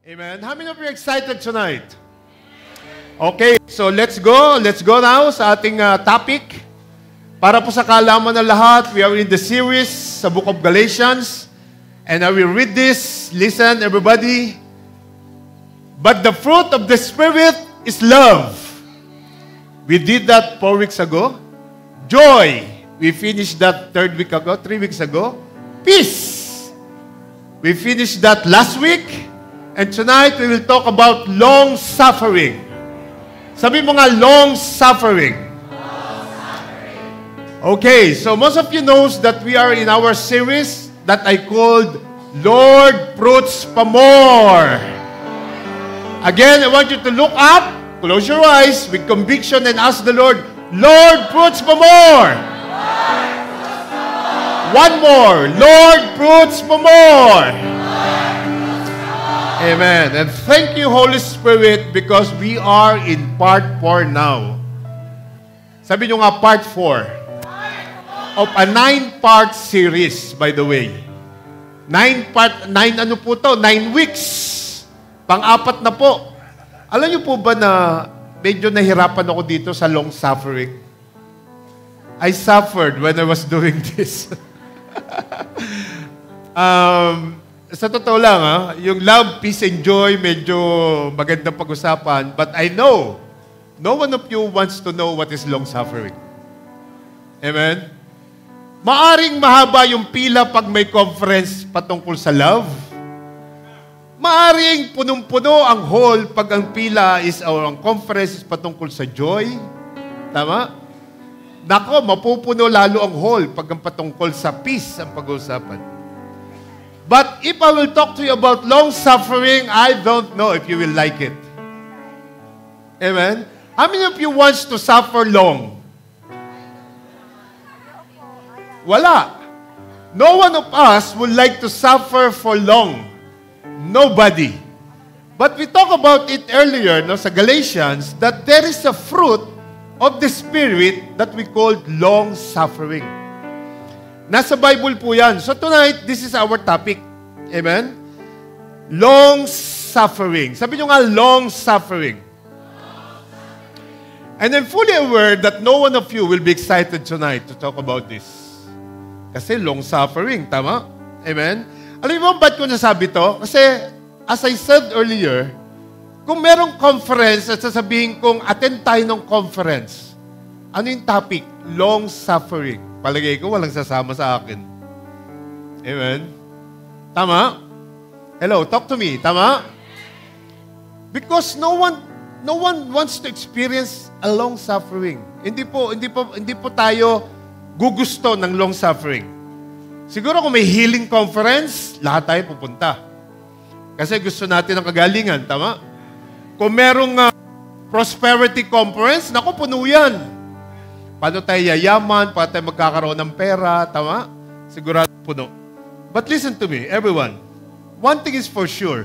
Amen. How many of you are excited tonight? Okay, so let's go. Let's go now sa ating topic. Para po sa kaalaman ng lahat, we are in the series sa Book of Galatians. And I will read this. Listen, everybody. But the fruit of the Spirit is love. We did that 4 weeks ago. Joy. We finished that 3 weeks ago. Peace. We finished that last week. And tonight, we will talk about long-suffering. Sabi mo nga, long-suffering. Okay, so most of you knows that we are in our series that I called Lord Fruits Pa More. Again, I want you to look up, close your eyes with conviction and ask the Lord, Lord Fruits Pa More. One more, Lord Fruits Pa More. Amen. And thank you, Holy Spirit, because we are in part 4 now. Sabi nyo nga, part 4 of a 9-part series, by the way. 9 ano po to? 9 weeks. Pang-apat na po. Alam nyo po ba na medyo nahirapan ako dito sa long suffering? I suffered when I was doing this. Sa totoo lang, yung love, peace, and joy, medyo magandang pag-usapan. But I know, no one of you wants to know what is long suffering. Amen? Maaring mahaba yung pila pag may conference patungkol sa love. Maaring punong-puno ang hall pag ang pila or ang conference is patungkol sa joy. Tama? Nako, mapupuno lalo ang hall pag ang patungkol sa peace ang pag-uusapan. But if I will talk to you about long-suffering, I don't know if you will like it. Amen? How many of you wants to suffer long? Wala. No one of us would like to suffer for long. Nobody. But we talked about it earlier sa Galatians that there is a fruit of the Spirit that we call long-suffering. Nasa Bible po yan. So tonight, this is our topic. Amen? Long-suffering. Sabi nyo nga, long-suffering. And I'm fully aware that no one of you will be excited tonight to talk about this. Kasi long-suffering, tama? Amen? Alam mo ba't ko nasabi to? Kasi, as I said earlier, kung merong conference at sasabihin kong attend tayo ng conference, ano yung topic? Long-suffering. Palagay ko, walang sasama sa akin. Amen? Tama? Hello, talk to me. Tama? Because no one wants to experience a long suffering. Hindi po tayo gugusto ng long suffering. Siguro kung may healing conference, lahat tayo pupunta. Kasi gusto natin ng kagalingan. Tama? Kung merong prosperity conference, naku, puno yan. Paano tayo yayaman? Paano tayo magkakaroon ng pera? Tama? Sigurado puno. But listen to me, everyone. One thing is for sure.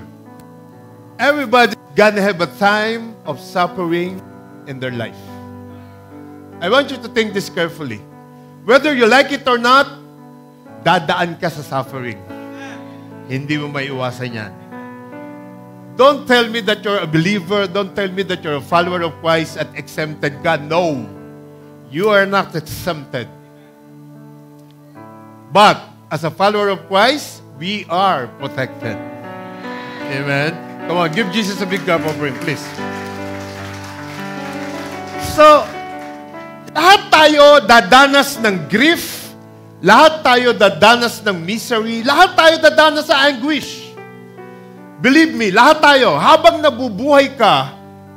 Everybody gonna have a time of suffering in their life. I want you to think this carefully. Whether you like it or not, dadaan ka sa suffering. Hindi mo maiwasan yan. Don't tell me that you're a believer. Don't tell me that you're a follower of Christ at exempted ka. No. You are not exempted. But, as a follower of Christ, we are protected. Amen? Come on, give Jesus a big clap for him, please. So, lahat tayo dadanas ng grief, lahat tayo dadanas ng misery, lahat tayo dadanas sa anguish. Believe me, lahat tayo, habang nabubuhay ka,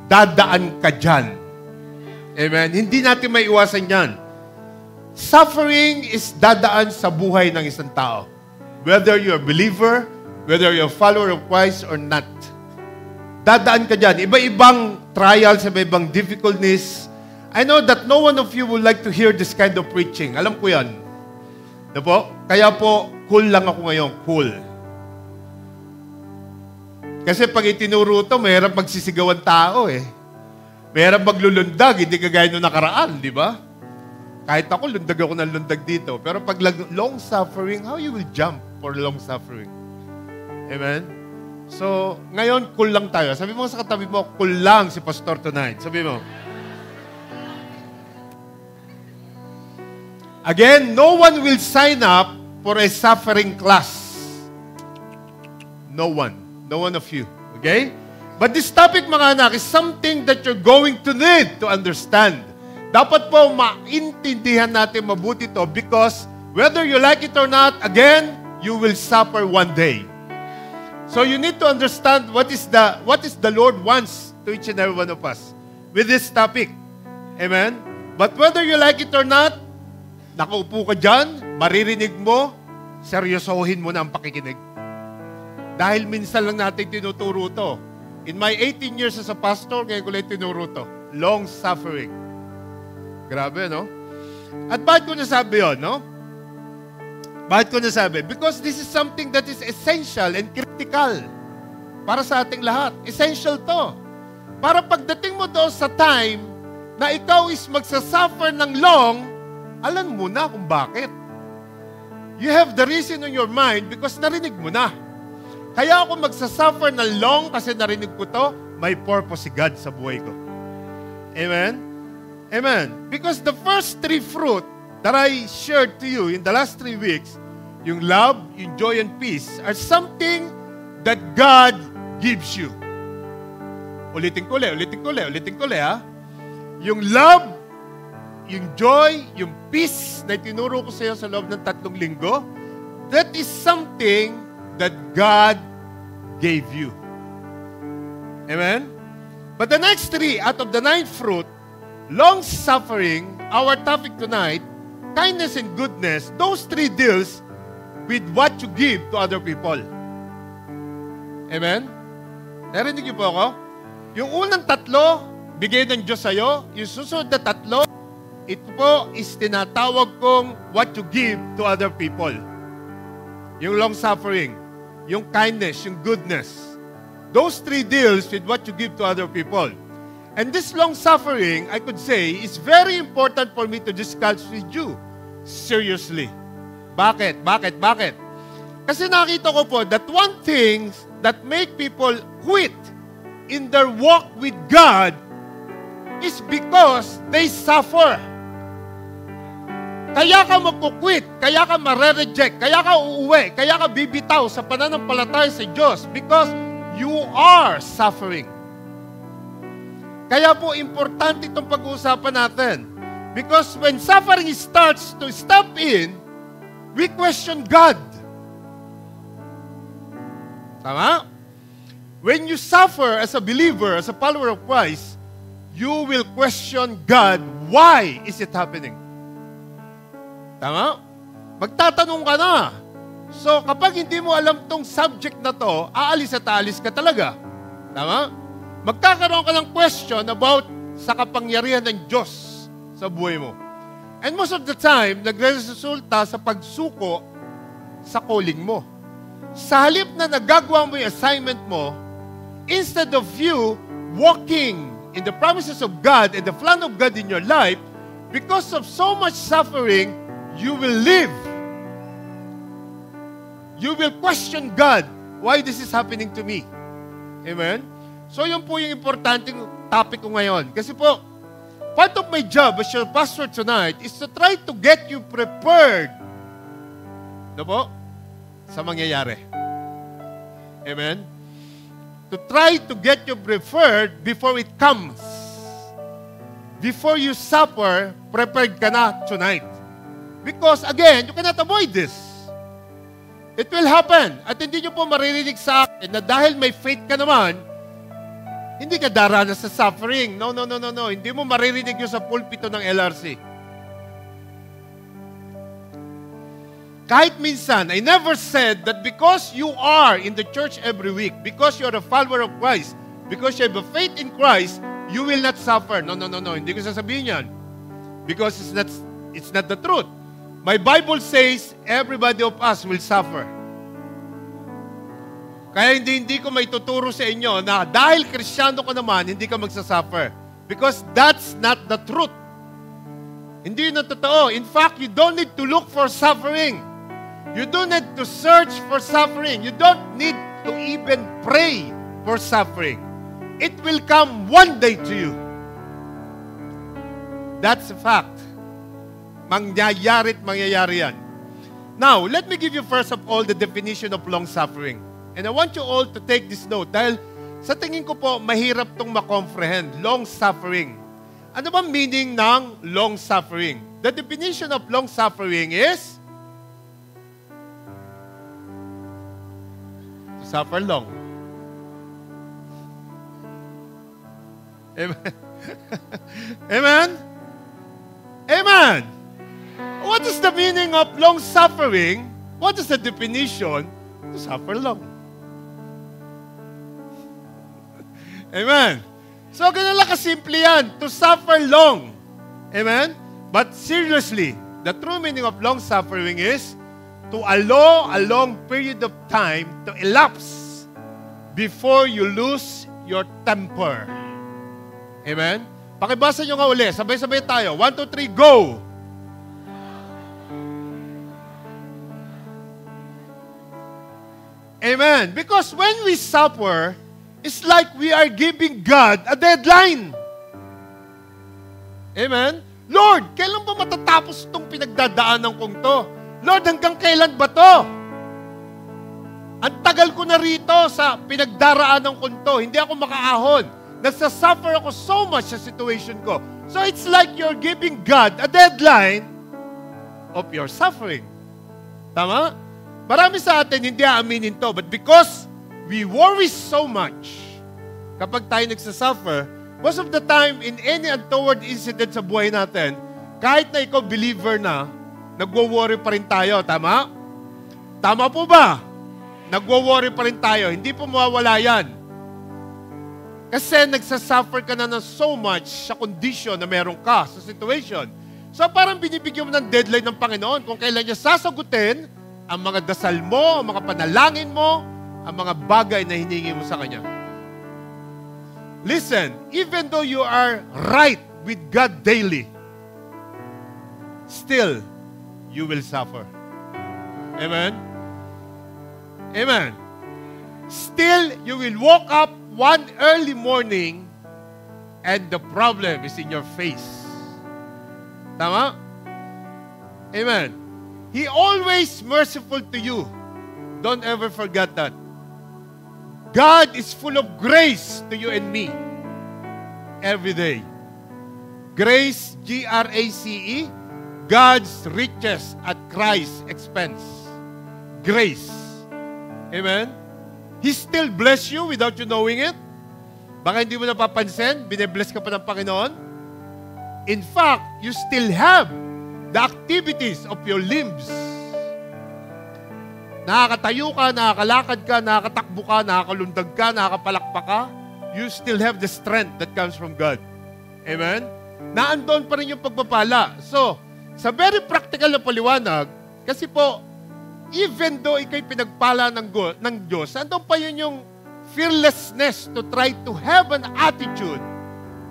dadaan ka dyan. Amen? Hindi natin may iwasan yan. Suffering is dadaan sa buhay ng isang tao. Whether you're a believer, whether you're a follower of Christ or not. Dadaan ka dyan. Iba-ibang trials, iba-ibang difficulties. I know that no one of you would like to hear this kind of preaching. Alam ko yan. Diba po? Kaya po, cool lang ako ngayon. Cool. Kasi pag itinuro ito, mahirap magsisigawan tao eh. Mahirap maglulundag, hindi kagaya nung nakaraan, di ba? Kahit ako, lundag ako ng lundag dito. Pero pag long suffering, how you will jump for long suffering? Amen? So, ngayon, cool lang tayo. Sabi mo sa katabi mo, cool lang si Pastor tonight. Sabi mo. Again, no one will sign up for a suffering class. No one. No one of you. Okay? But this topic, mga anak, is something that you're going to need to understand. Dapat po maintindihan natin mabuti to because whether you like it or not, again, you will suffer one day. So you need to understand what is the Lord wants to each and every one of us with this topic. Amen? But whether you like it or not, nakaupo ka dyan, maririnig mo, seryosohin mo na ang pakikinig. Dahil minsan lang natin tinuturo to. In my 18 years as a pastor, ngayon ko lang tinuro to. Long suffering. Grabe, no? At bakit ko nasabi yun, no? Bakit ko nasabi? Because this is something that is essential and critical para sa ating lahat. Essential to. Para pagdating mo doon sa time na ikaw is magsasuffer ng long, alam mo na kung bakit. You have the reason in your mind because narinig mo na. Kaya ako magsasuffer ng long kasi narinig ko to, may purpose si God sa buhay ko. Amen? Amen. Because the first three fruit that I shared to you in the last 3 weeks, yung love, yung joy, and peace, are something that God gives you. Ulitin ko ulit, ha? Yung love, yung joy, yung peace na tinuro ko sa iyo sa loob ng 3 linggo, that is something that God gave you. Amen? But the next 3 out of the 9 fruit, long-suffering, our topic tonight, kindness and goodness, those 3 deals with what you give to other people. Amen? Narinig niyo po ako? Yung unang 3, bigay ng Diyos sa'yo. Yung susunod na 3, ito po is tinatawag kong what you give to other people. Yung long-suffering, yung kindness, yung goodness. Those 3 deals with what you give to other people. And this long-suffering, I could say, is very important for me to discuss with you. Seriously. Bakit? Kasi nakita ko po that one thing that make people quit in their walk with God is because they suffer. Kaya ka magkukwit, kaya ka marereject, kaya ka uuwi, kaya ka bibitaw sa pananampalataya sa Diyos because you are suffering. Kaya po, importante itong pag-uusapan natin. Because when suffering starts to step in, we question God. Tama? When you suffer as a believer, as a follower of Christ, you will question God, why is it happening? Tama? Magtatanong ka na. So, kapag hindi mo alam tong subject na to, aalis at aalis ka talaga. Tama? Magkakaroon ka ng question about sa kapangyarihan ng Diyos sa buhay mo. And most of the time, nagre-resulta sa pagsuko sa calling mo. Sa halip na nagagawa mo yung assignment mo, instead of you walking in the promises of God and the plan of God in your life, because of so much suffering, you will live. You will question God, why this is happening to me? Amen? So, yun po yung importanteng topic ko ngayon. Kasi po, part of my job as your pastor tonight is to try to get you prepared. Ano po? Sa mangyayari. Amen? To try to get you prepared before it comes. Before you suffer, prepared ka na tonight. Because, again, you cannot avoid this. It will happen. At hindi nyo po maririnig sa akin na dahil may faith ka naman, hindi ka daranas sa suffering. No. Hindi mo maririnig yun sa pulpito ng LRC. Kahit minsan, I never said that because you are in the church every week, because you're a follower of Christ, because you have a faith in Christ, you will not suffer. No. Hindi ko sasabihin yan. Because it's not the truth. My Bible says, everybody of us will suffer. Kaya hindi ko may tuturo sa inyo na dahil Kristiyano ka naman, hindi ka magsasuffer. Because that's not the truth. Hindi yun ang totoo. In fact, you don't need to look for suffering. You don't need to search for suffering. You don't need to even pray for suffering. It will come one day to you. That's a fact. Mangyayari yan. Now, let me give you first of all the definition of long-suffering. And I want you all to take this note dahil sa tingin ko po, mahirap itong ma-comprehend. Long-suffering. Ano ba meaning ng long-suffering? The definition of long-suffering is to suffer long. Amen? Amen? Amen! What is the meaning of long-suffering? What is the definition? To suffer long. Amen? So, ganun lang kasimple yan. To suffer long. Amen? But seriously, the true meaning of long-suffering is to allow a long period of time to elapse before you lose your temper. Amen? Pakibasa nyo nga uli. Sabay-sabay tayo. 1, 2, 3, go! Amen. Because when we suffer, it's like we are giving God a deadline. Amen? Lord, kailan ba matatapos itong pinagdadaanan kong to? Lord, hanggang kailan ba to? Ang tagal ko na rito sa pinagdaraanan kong to. Hindi ako makaahon. Nagsasuffer ako so much sa situation ko. So it's like you're giving God a deadline of your suffering. Tama? Marami sa atin hindi aaminin to, but because we worry so much, kapag tayo nagsasuffer, most of the time, in any untoward incident sa buhay natin, kahit na ikaw believer na, nagwo-worry pa rin tayo, tama? Tama po ba? Nagwo-worry pa rin tayo, hindi po mawawala yan. Kasi nagsasuffer ka na ng so much sa condition na meron ka, sa situation. So parang binibigyan mo ng deadline ng Panginoon kung kailan niya sasagutin ang mga dasal mo, ang mga panalangin mo, ang mga bagay na hiningi mo sa Kanya. Listen, even though you are right with God daily, still, you will suffer. Amen? Amen. Still, you will wake up one early morning and the problem is in your face. Tama? Amen. He always merciful to you. Don't ever forget that. God is full of grace to you and me. Every day. Grace, G-R-A-C-E, God's riches at Christ's expense. Grace. Amen? He still bless you without you knowing it. Baka hindi mo napapansin, bine-bless ka pa ng Panginoon. In fact, you still have the activities of your limbs. Nakakatayo ka, nakakalakad ka, nakakatakbo ka, nakakalundag ka, nakakapalakpak ka. You still have the strength that comes from God. Amen? Naandun pa rin yung pagpapala. So, sa very practical na paliwanag, kasi po, even though ikay pinagpala ng Diyos, andun pa yun yung fearlessness to try to have an attitude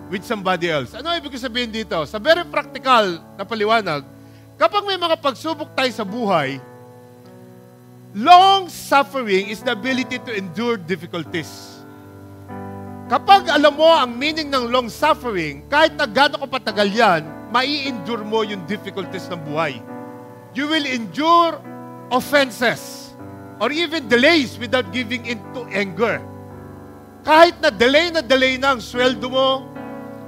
with somebody else. Ano ibig sabihin dito? Sa very practical na paliwanag, kapag may mga pagsubok tayo sa buhay, long suffering is the ability to endure difficulties. Kapag alam mo ang meaning ng long suffering, kahit na gano'n ka patagal yan, mai-endure mo yung difficulties ng buhay. You will endure offenses or even delays without giving in to anger. Kahit na delay na ang sweldo mo,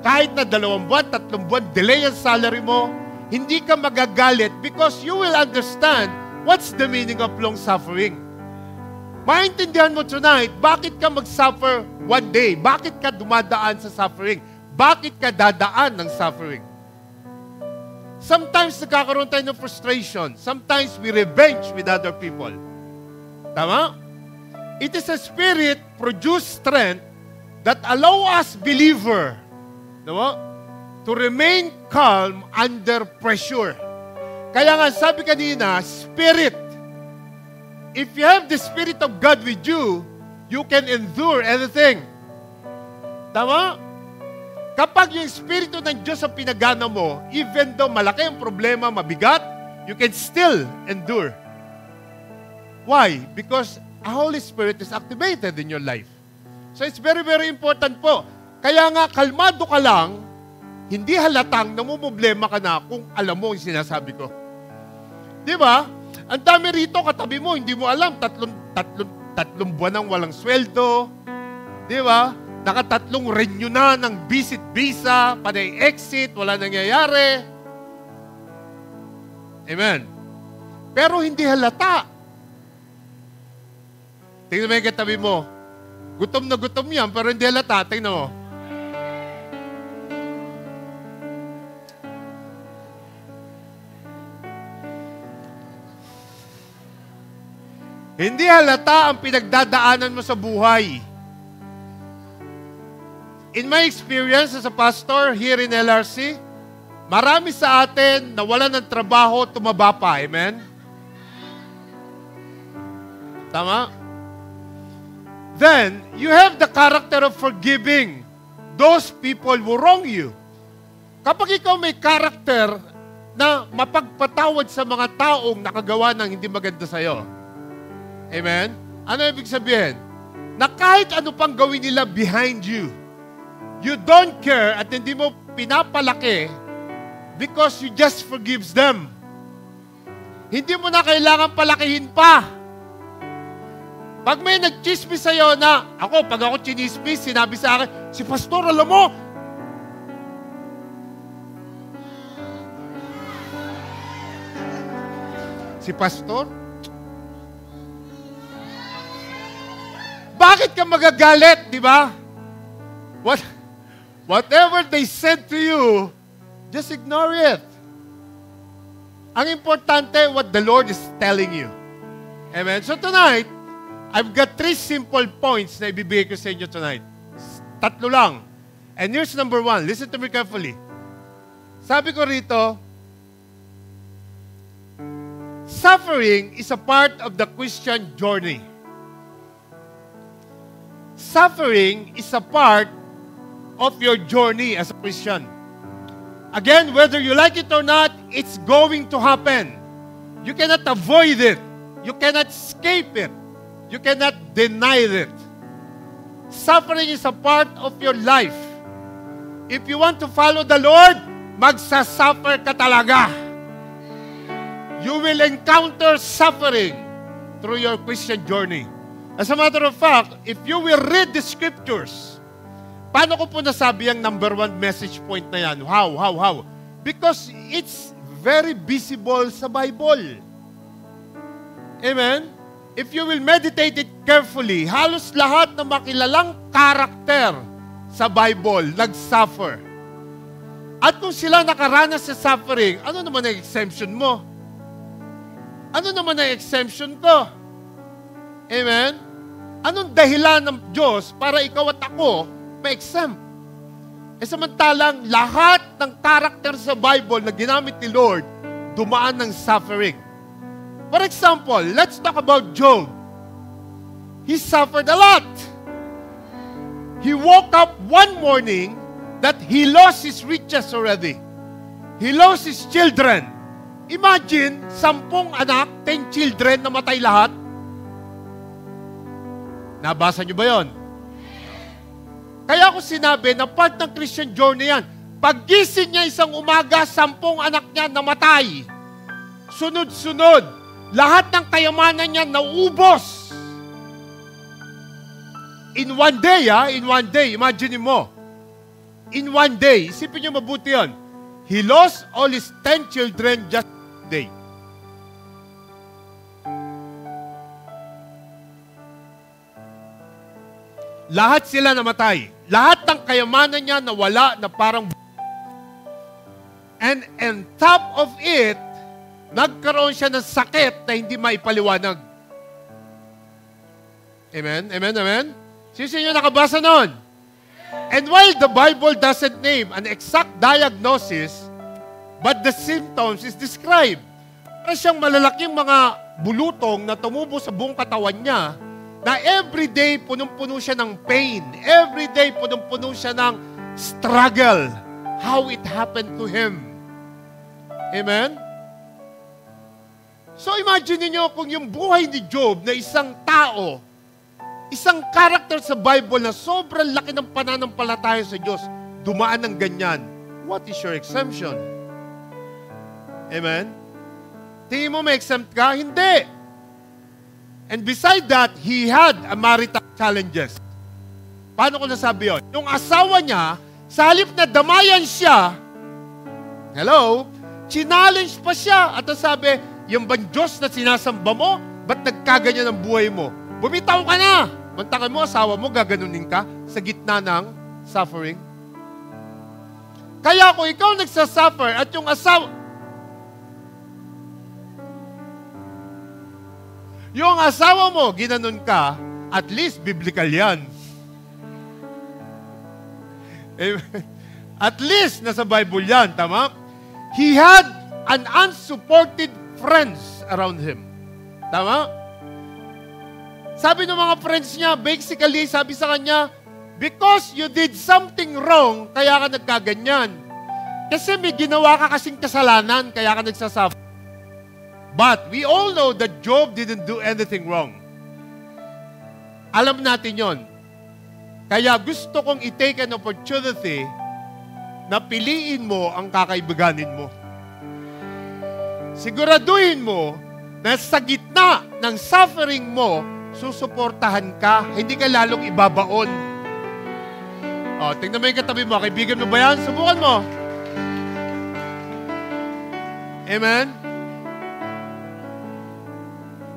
kahit na 2 buwan, 3 buwan, delay ang salary mo, hindi ka magagalit because you will understand what's the meaning of long suffering. Maintindihan mo tonight, bakit ka mag-suffer one day? Bakit ka dumadaan sa suffering? Bakit ka dadaan ng suffering? Sometimes nagkakaroon tayo ng frustration. Sometimes we revenge with other people. Tama? It is a spirit-produced strength that allow us believer, to remain calm under pressure. Kaya nga sabi kanina, spirit. If you have the Spirit of God with you, you can endure anything. Tama? Kapag yung Espiritu ng Diyos ang pinagana mo, even though malaki ang problema, mabigat, you can still endure. Why? Because a Holy Spirit is activated in your life. So it's very, very important po. Kaya nga, kalmado ka lang, hindi halatang namumblema ka na kung alam mo yung sinasabi ko. Di ba? Ang dami rito, katabi mo, hindi mo alam, tatlong buwan nang walang sweldo. Di ba? Nakatatlong renew na ng visit visa, panay exit, wala nangyayari. Amen. Pero hindi halata. Tingnan mo yung katabi mo. Gutom na gutom yan, pero hindi halata. Tingnan mo. Hindi halata ang pinagdadaanan mo sa buhay. In my experience as a pastor here in LRC, marami sa atin nawalan ng trabaho, tumaba pa. Amen? Tama? Then, you have the character of forgiving those people who wrong you. Kapag ikaw may character na mapagpatawad sa mga taong nakagawa ng hindi maganda sa'yo. Amen? Ano ibig sabihin? Na kahit ano pang gawin nila behind you, you don't care at hindi mo pinapalaki because you just forgives them. Hindi mo na kailangan palakihin pa. Pag may nag-chismis sa'yo na, pag ako chinismis, sinabi sa akin, si Pastor, alam mo, si Pastor, bakit ka magagalit, di ba? Whatever they said to you, just ignore it. Ang importante, what the Lord is telling you. Amen? So tonight, I've got 3 simple points na ibibigay ko sa inyo tonight. 3 lang. And here's number 1. Listen to me carefully. Sabi ko rito, suffering is a part of the Christian journey. Suffering is a part of your journey as a Christian. Again, whether you like it or not, it's going to happen. You cannot avoid it. You cannot escape it. You cannot deny it. Suffering is a part of your life. If you want to follow the Lord, magsasuffer ka talaga. You will encounter suffering through your Christian journey. As a matter of fact, if you will read the scriptures, paano ko po nasabi ang number 1 message point na yan? How? Because it's very visible sa Bible. Amen? If you will meditate it carefully, halos lahat ng makilalang karakter sa Bible nag-suffer. At kung sila nakaranas sa suffering, ano naman ang exemption mo? Ano naman ang exemption ko? Amen? Anong dahilan ng Diyos para ikaw at ako ma-exempt? Samantalang lahat ng karakter sa Bible na ginamit ni Lord, dumaan ng suffering. For example, let's talk about Job. He suffered a lot. He woke up one morning that he lost his riches already. He lost his children. Imagine, 10 anak, 10 children, namatay lahat. Nabasa niyo ba yon? Kaya ako sinabi na part ng Christian journey yan. Paggising niya isang umaga, 10 anak niya namatay. Sunod-sunod. Lahat ng kayamanan niya naubos. In one day, imagine mo. In one day, isipin niyo mabuti yun. He lost all his 10 children just one day. Lahat sila namatay. Lahat ng kayamanan niya nawala na parang... And on top of it, nagkaroon siya ng sakit na hindi maipaliwanag. Amen? Amen? Amen? Sino yung nakabasa nun? And while the Bible doesn't name an exact diagnosis, but the symptoms is described. Para siyang malalaking mga bulutong na tumubo sa buong katawan niya, na everyday punong-puno siya ng pain. Everyday punong-puno siya ng struggle. How it happened to him. Amen? So imagine niyo kung yung buhay ni Job na isang tao, isang character sa Bible na sobrang laki ng pananampalataya sa Diyos, dumaan ng ganyan. What is your exemption? Amen? Tingin mo may exempt ka? Hindi. And beside that, he had a marital challenges. Paano ko nasabi yun? Yung asawa niya, sa halip na damayan siya, hello, challenge pa siya. At sabi, yung bang Diyos na sinasamba mo, ba't nagkaganyan ang buhay mo? Bumitaw ka na! Mantakan mo, asawa mo, gaganunin ka sa gitna ng suffering. Kaya kung ikaw nagsasuffer at yung asawa mo, ginanon ka, at least biblical yan. At least nasa Bible yan, tama? He had an unsupported friends around him. Tama? Sabi ng mga friends niya, basically, sabi sa kanya, because you did something wrong, kaya ka nagkaganyan. Kasi may ginawa ka kasing kasalanan, kaya ka nagsasuffer. But we all know that Job didn't do anything wrong. Alam natin yon. Kaya gusto kong i-take an opportunity na piliin mo ang kakaibiganin mo. Siguraduhin mo na sa gitna ng suffering mo, susuportahan ka, hindi ka lalong ibabaon. O, tingnan mo yung katabi mo, kaibigan mo ba yan? Subukan mo. Amen?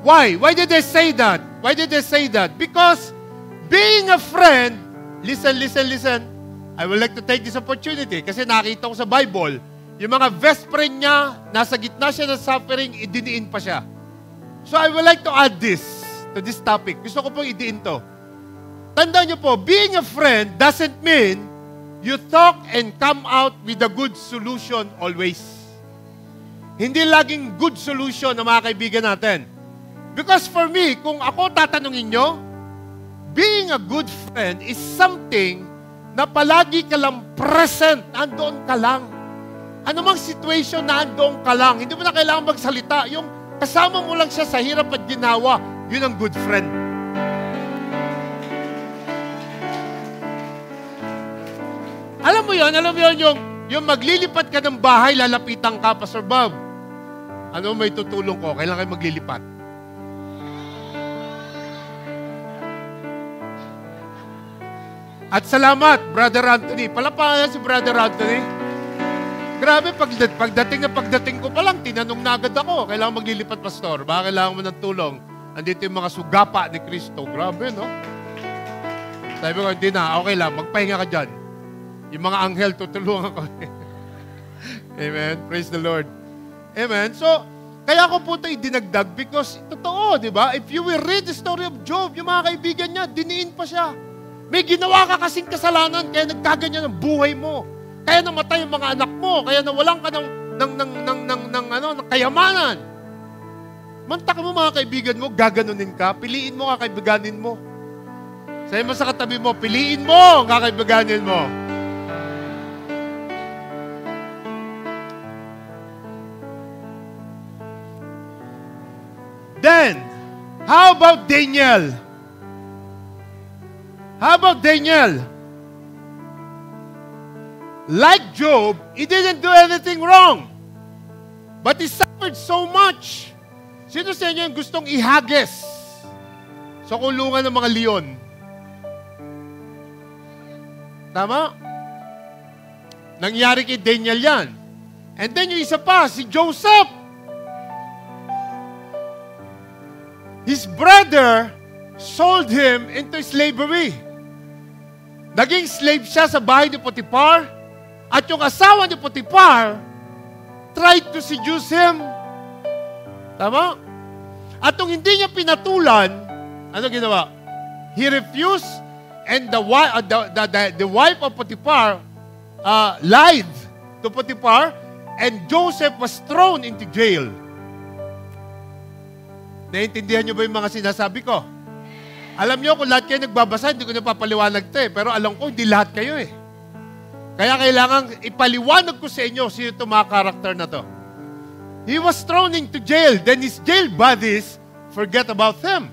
Why? Why did they say that? Why did they say that? Because being a friend, listen. I would like to take this opportunity kasi nakita ko sa Bible, yung mga best friend niya, nasa gitna siya ng suffering, idiniin pa siya. So I would like to add this to this topic. Gusto ko pong idiin to. Tandaan niyo po, being a friend doesn't mean you talk and come out with a good solution always. Hindi laging good solution ng mga kaibigan natin. Because for me, kung ako tatanungin nyo, being a good friend is something na palagi ka lang present, andoon ka lang. Ano mang situation na andoon ka lang, hindi mo na kailangan magsalita. Yung kasama mo lang siya sa hirap at ginawa, yun ang good friend. Alam mo yun, yung maglilipat ka ng bahay, lalapitan ka, Pastor Bob. Ano may tutulong ko? Kailan kayo maglilipat? At salamat, Brother Anthony. Palapakan si Brother Anthony. Grabe, pagdating ko pa lang, tinanong na agad ako, kailangan maglilipat, Pastor. Baka kailangan mo ng tulong. Andito yung mga sugapa ni Kristo. Grabe, no? Sabi ko, hindi na, okay lang, magpahinga ka dyan. Yung mga anghel, tutulungan ko. Amen. Praise the Lord. Amen. So, kaya ko po ito idinagdag because, totoo, di ba? If you will read the story of Job, yung mga kaibigan niya, diniin pa siya. May ginawa ka kasing kasalanan, kaya nagkaganyan ang buhay mo. Kaya namatay yung mga anak mo, kaya nawalan ka ng kayamanan. Mantak mo mga kaibigan mo, gaganunin ka, piliin mo kakaibiganin mo. Sabi mo sa katabi mo, piliin mo kakaibiganin mo. Then, how about Daniel? How about Daniel? Like Job, he didn't do anything wrong. But he suffered so much. Sino sa inyo yung gustong ihagis sa kulungan ng mga leon? Tama? Nangyari kay Daniel yan. And then yung isa pa, si Joseph. His brother sold him into slavery. Naging slave siya sa bahay ni Potiphar, at yung asawa ni Potiphar tried to seduce him. Tama? At nung hindi niya pinatulan, ano ginawa? He refused, and the wife of Potiphar lied to Potiphar, and Joseph was thrown into jail. Naiintindihan niyo ba yung mga sinasabi ko? Alam niyo, kung lahat kayo nagbabasa, hindi ko napapaliwanag ito eh. Pero alam ko, hindi lahat kayo eh. Kaya kailangan ipaliwanag ko sa inyo sino itong mga karakter na to. He was thrown into jail. Then his jail buddies forget about him.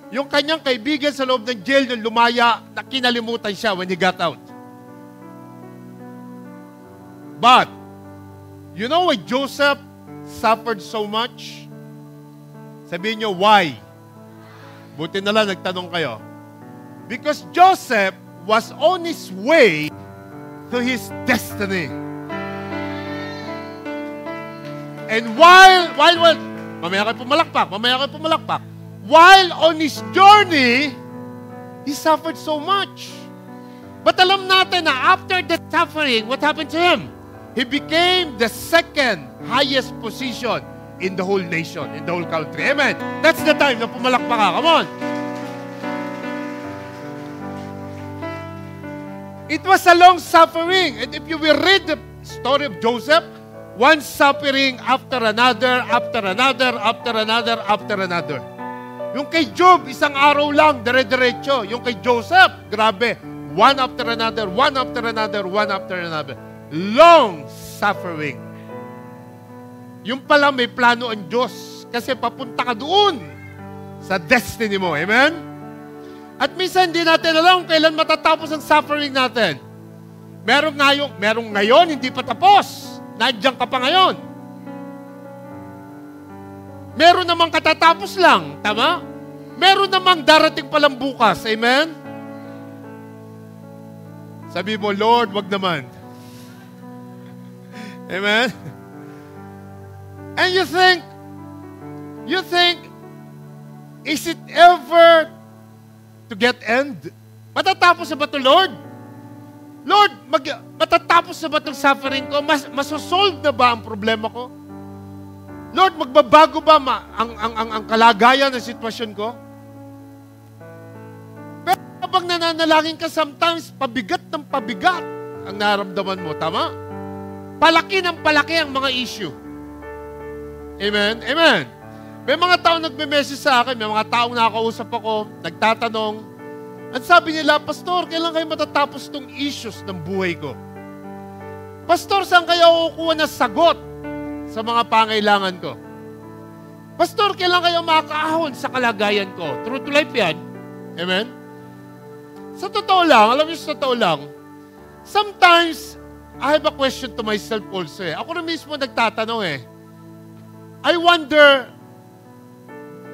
Yung kanyang kaibigan sa loob ng jail nung lumaya, na kinalimutan siya when he got out. But, you know why Joseph suffered so much? Sabihin nyo, why? Buti na lang nagtanong kayo. Because Joseph was on his way to his destiny. And while mamaya kayo pumalakpak. While on his journey, he suffered so much. But alam natin na after the suffering, what happened to him? He became the second highest position in the whole nation, in the whole country. Amen. That's the time na pumalakpak ka. Come on. It was a long suffering. And if you will read the story of Joseph, one suffering after another, after another, after another, after another. Yung kay Job, isang araw lang, dire-diretso. Yung kay Joseph, grabe. One after another, one after another, one after another. Long suffering. Yung pala may plano ang Diyos kasi papunta ka doon sa destiny mo. Amen? At minsan hindi natin alam kailan matatapos ang suffering natin. Merong ngayon, hindi pa tapos. Nandiyan ka pa ngayon. Meron namang katatapos lang. Tama? Meron namang darating palang bukas. Amen? Sabi mo, Lord, wag naman. Amen? And you think, is it ever to get end? Matatapos na ba ito, Lord? Lord, matatapos na ba itong suffering ko? Masosolve na ba ang problema ko? Lord, magbabago ba ang kalagayan ng sitwasyon ko? Pero habang nananalangin ka, sometimes pabigat ng pabigat ang naramdaman mo. Tama? Palaki ng palaki ang mga issue. Amen? Amen. May mga tao nagme-message sa akin, may mga taong nakakausap ako, nagtatanong, at sabi nila, Pastor, kailan kayo matatapos itong issues ng buhay ko? Pastor, saan kayo kukuha ng sagot sa mga pangailangan ko? Pastor, kailan kayo makakaahon sa kalagayan ko? True to life yan. Amen? Sa totoo lang, alam niyo sa totoo lang, sometimes, I have a question to myself also eh. Ako na mismo nagtatanong eh. I wonder,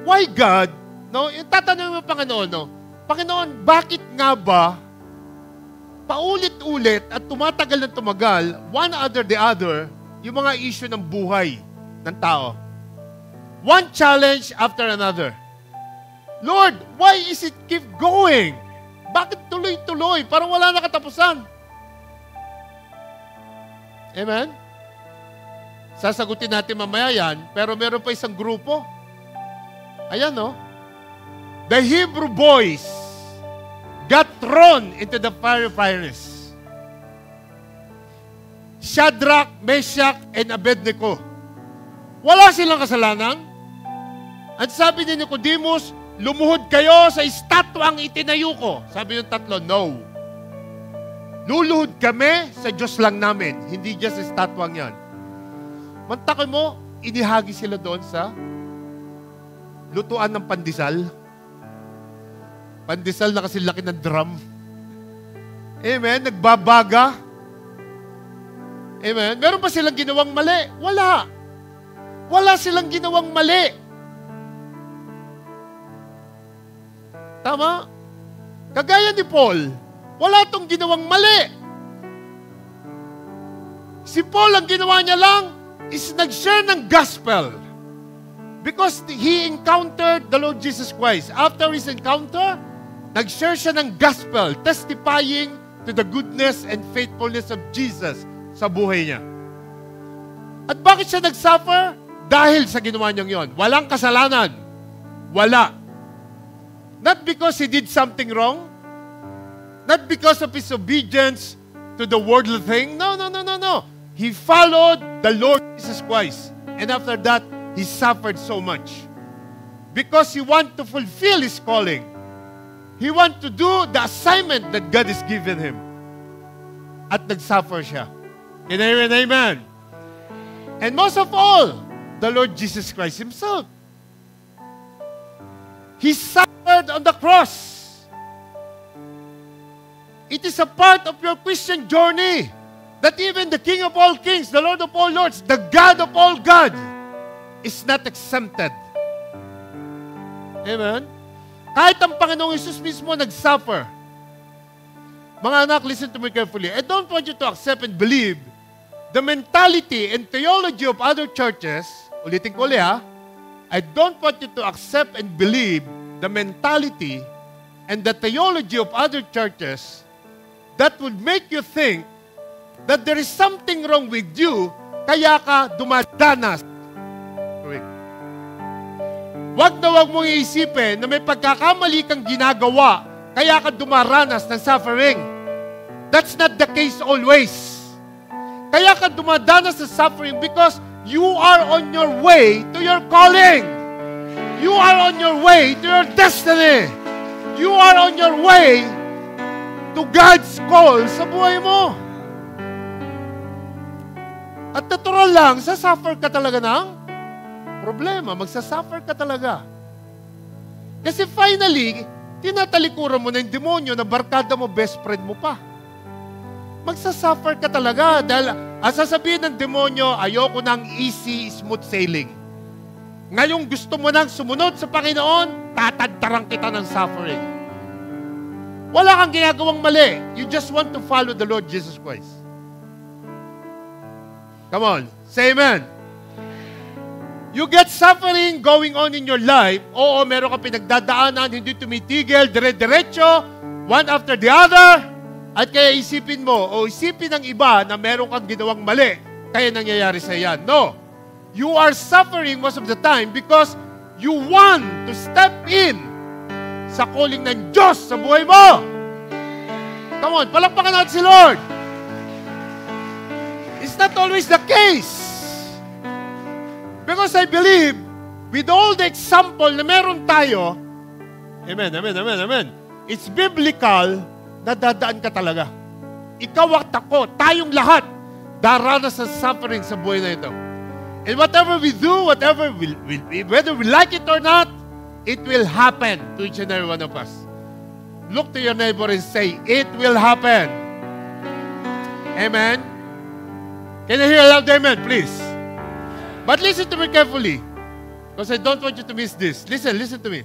why God, no? Yung tatanong mo, Panginoon, no? Panginoon, bakit nga ba paulit-ulit at tumatagal ng tumagal, one after the other, yung mga issue ng buhay ng tao? One challenge after another. Lord, why is it keep going? Bakit tuloy-tuloy? Parang wala na katapusan. Amen? Sasagutin natin mamaya yan, pero meron pa isang grupo. Ayan, no? The Hebrew boys got thrown into the fiery furnace. Shadrach, Meshach, and Abednego. Wala silang kasalanan. At sabi ni Nicodemus, lumuhod kayo sa estatwang itinayo ko. Sabi ng tatlo, no. Luluhod kami sa Diyos lang namin. Hindi just sa estatwang yan. Mantakin mo, inihagi sila doon sa lutuan ng pandesal. Pandesal na kasi laki ng drum. Amen? Nagbabaga. Amen? Meron ba silang ginawang mali? Wala. Wala silang ginawang mali. Tama? Kagaya ni Paul, wala itong ginawang mali. Si Paul, ang ginawa niya lang is nag-share ng gospel. Because he encountered the Lord Jesus Christ. After his encounter, nag-share siya ng gospel, testifying to the goodness and faithfulness of Jesus sa buhay niya. At bakit siya nag-suffer? Dahil sa ginawa niyang yon. Walang kasalanan. Wala. Not because he did something wrong. Not because of his obedience to the worldly thing. No. He followed the Lord Jesus Christ. And after that, he suffered so much. Because he wanted to fulfill his calling. He wanted to do the assignment that God has given him. At nag-suffer siya. Amen, amen. And most of all, the Lord Jesus Christ Himself. He suffered on the cross. It is a part of your Christian journey that even the King of all kings, the Lord of all lords, the God of all gods, is not exempted. Amen? Kahit ang Panginoong Hesus mismo nag-suffer. Mga anak, listen to me carefully. I don't want you to accept and believe the mentality and theology of other churches. Ulitin ko ulit ha. I don't want you to accept and believe the mentality and the theology of other churches that would make you think that there is something wrong with you, kaya ka dumadanas. Wag na wag mong iisipin na may pagkakamali kang ginagawa, kaya ka dumaranas ng suffering. That's not the case always. Kaya ka dumadanas ng suffering because you are on your way to your calling. You are on your way to your destiny. You are on your way to God's call sa buhay mo. At natural lang, sasuffer ka talaga ng problema. Magsasuffer ka talaga. Kasi finally, tinatalikuran mo na yung demonyo na barkada mo, best friend mo pa. Magsasuffer ka talaga dahil ang sasabihin ng demonyo, ayoko ng easy, smooth sailing. Ngayong gusto mo nang sumunod sa Panginoon, tatagtarang kita ng suffering. Wala kang ginagawang mali. You just want to follow the Lord Jesus Christ. Come on, say amen. You get suffering going on in your life. Oo, meron ka pinagdadaanan, hindi tumitigil, dire-diretso, one after the other. At kaya isipin mo, o isipin ng iba na meron kang ginawang mali, kaya nangyayari sa yan. No. You are suffering most of the time because you want to step in sa calling ng Diyos sa buhay mo. Come on, palakpakan natin si Lord. It's not always the case. Because I believe, with all the example na meron tayo, amen, amen, amen, amen, it's biblical na dadaan ka talaga. Ikaw at ako, tayong lahat, daranas sa suffering sa buhay na ito. And whatever we do, whether we like it or not, it will happen to each and every one of us. Look to your neighbor and say, it will happen. Amen? Can you hear a loud amen, please? But listen to me carefully, because I don't want you to miss this. Listen to me.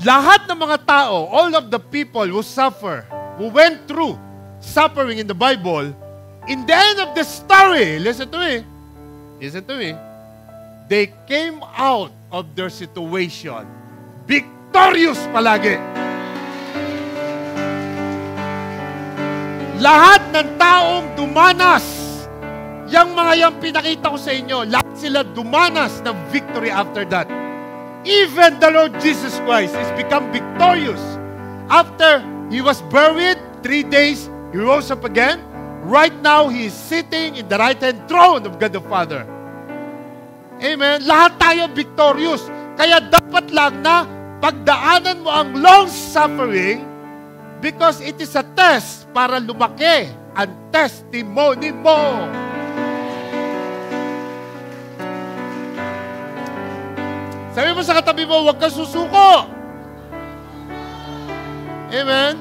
Lahat ng mga tao, all of the people who suffer, who went through suffering in the Bible, in the end of the story, listen to me, they came out of their situation victorious palagi. Lahat ng taong dumanas, yung mga yung pinakita ko sa inyo, lahat sila dumanas ng victory after that. Even the Lord Jesus Christ has become victorious. After He was buried, 3 days, He rose up again. Right now, He is sitting in the right-hand throne of God the Father. Amen? Lahat tayo victorious. Kaya dapat lang na pagdaanan mo ang long suffering because it is a test para lumaki ang testimony mo. Sabi mo sa katabi mo, huwag kang susuko. Amen?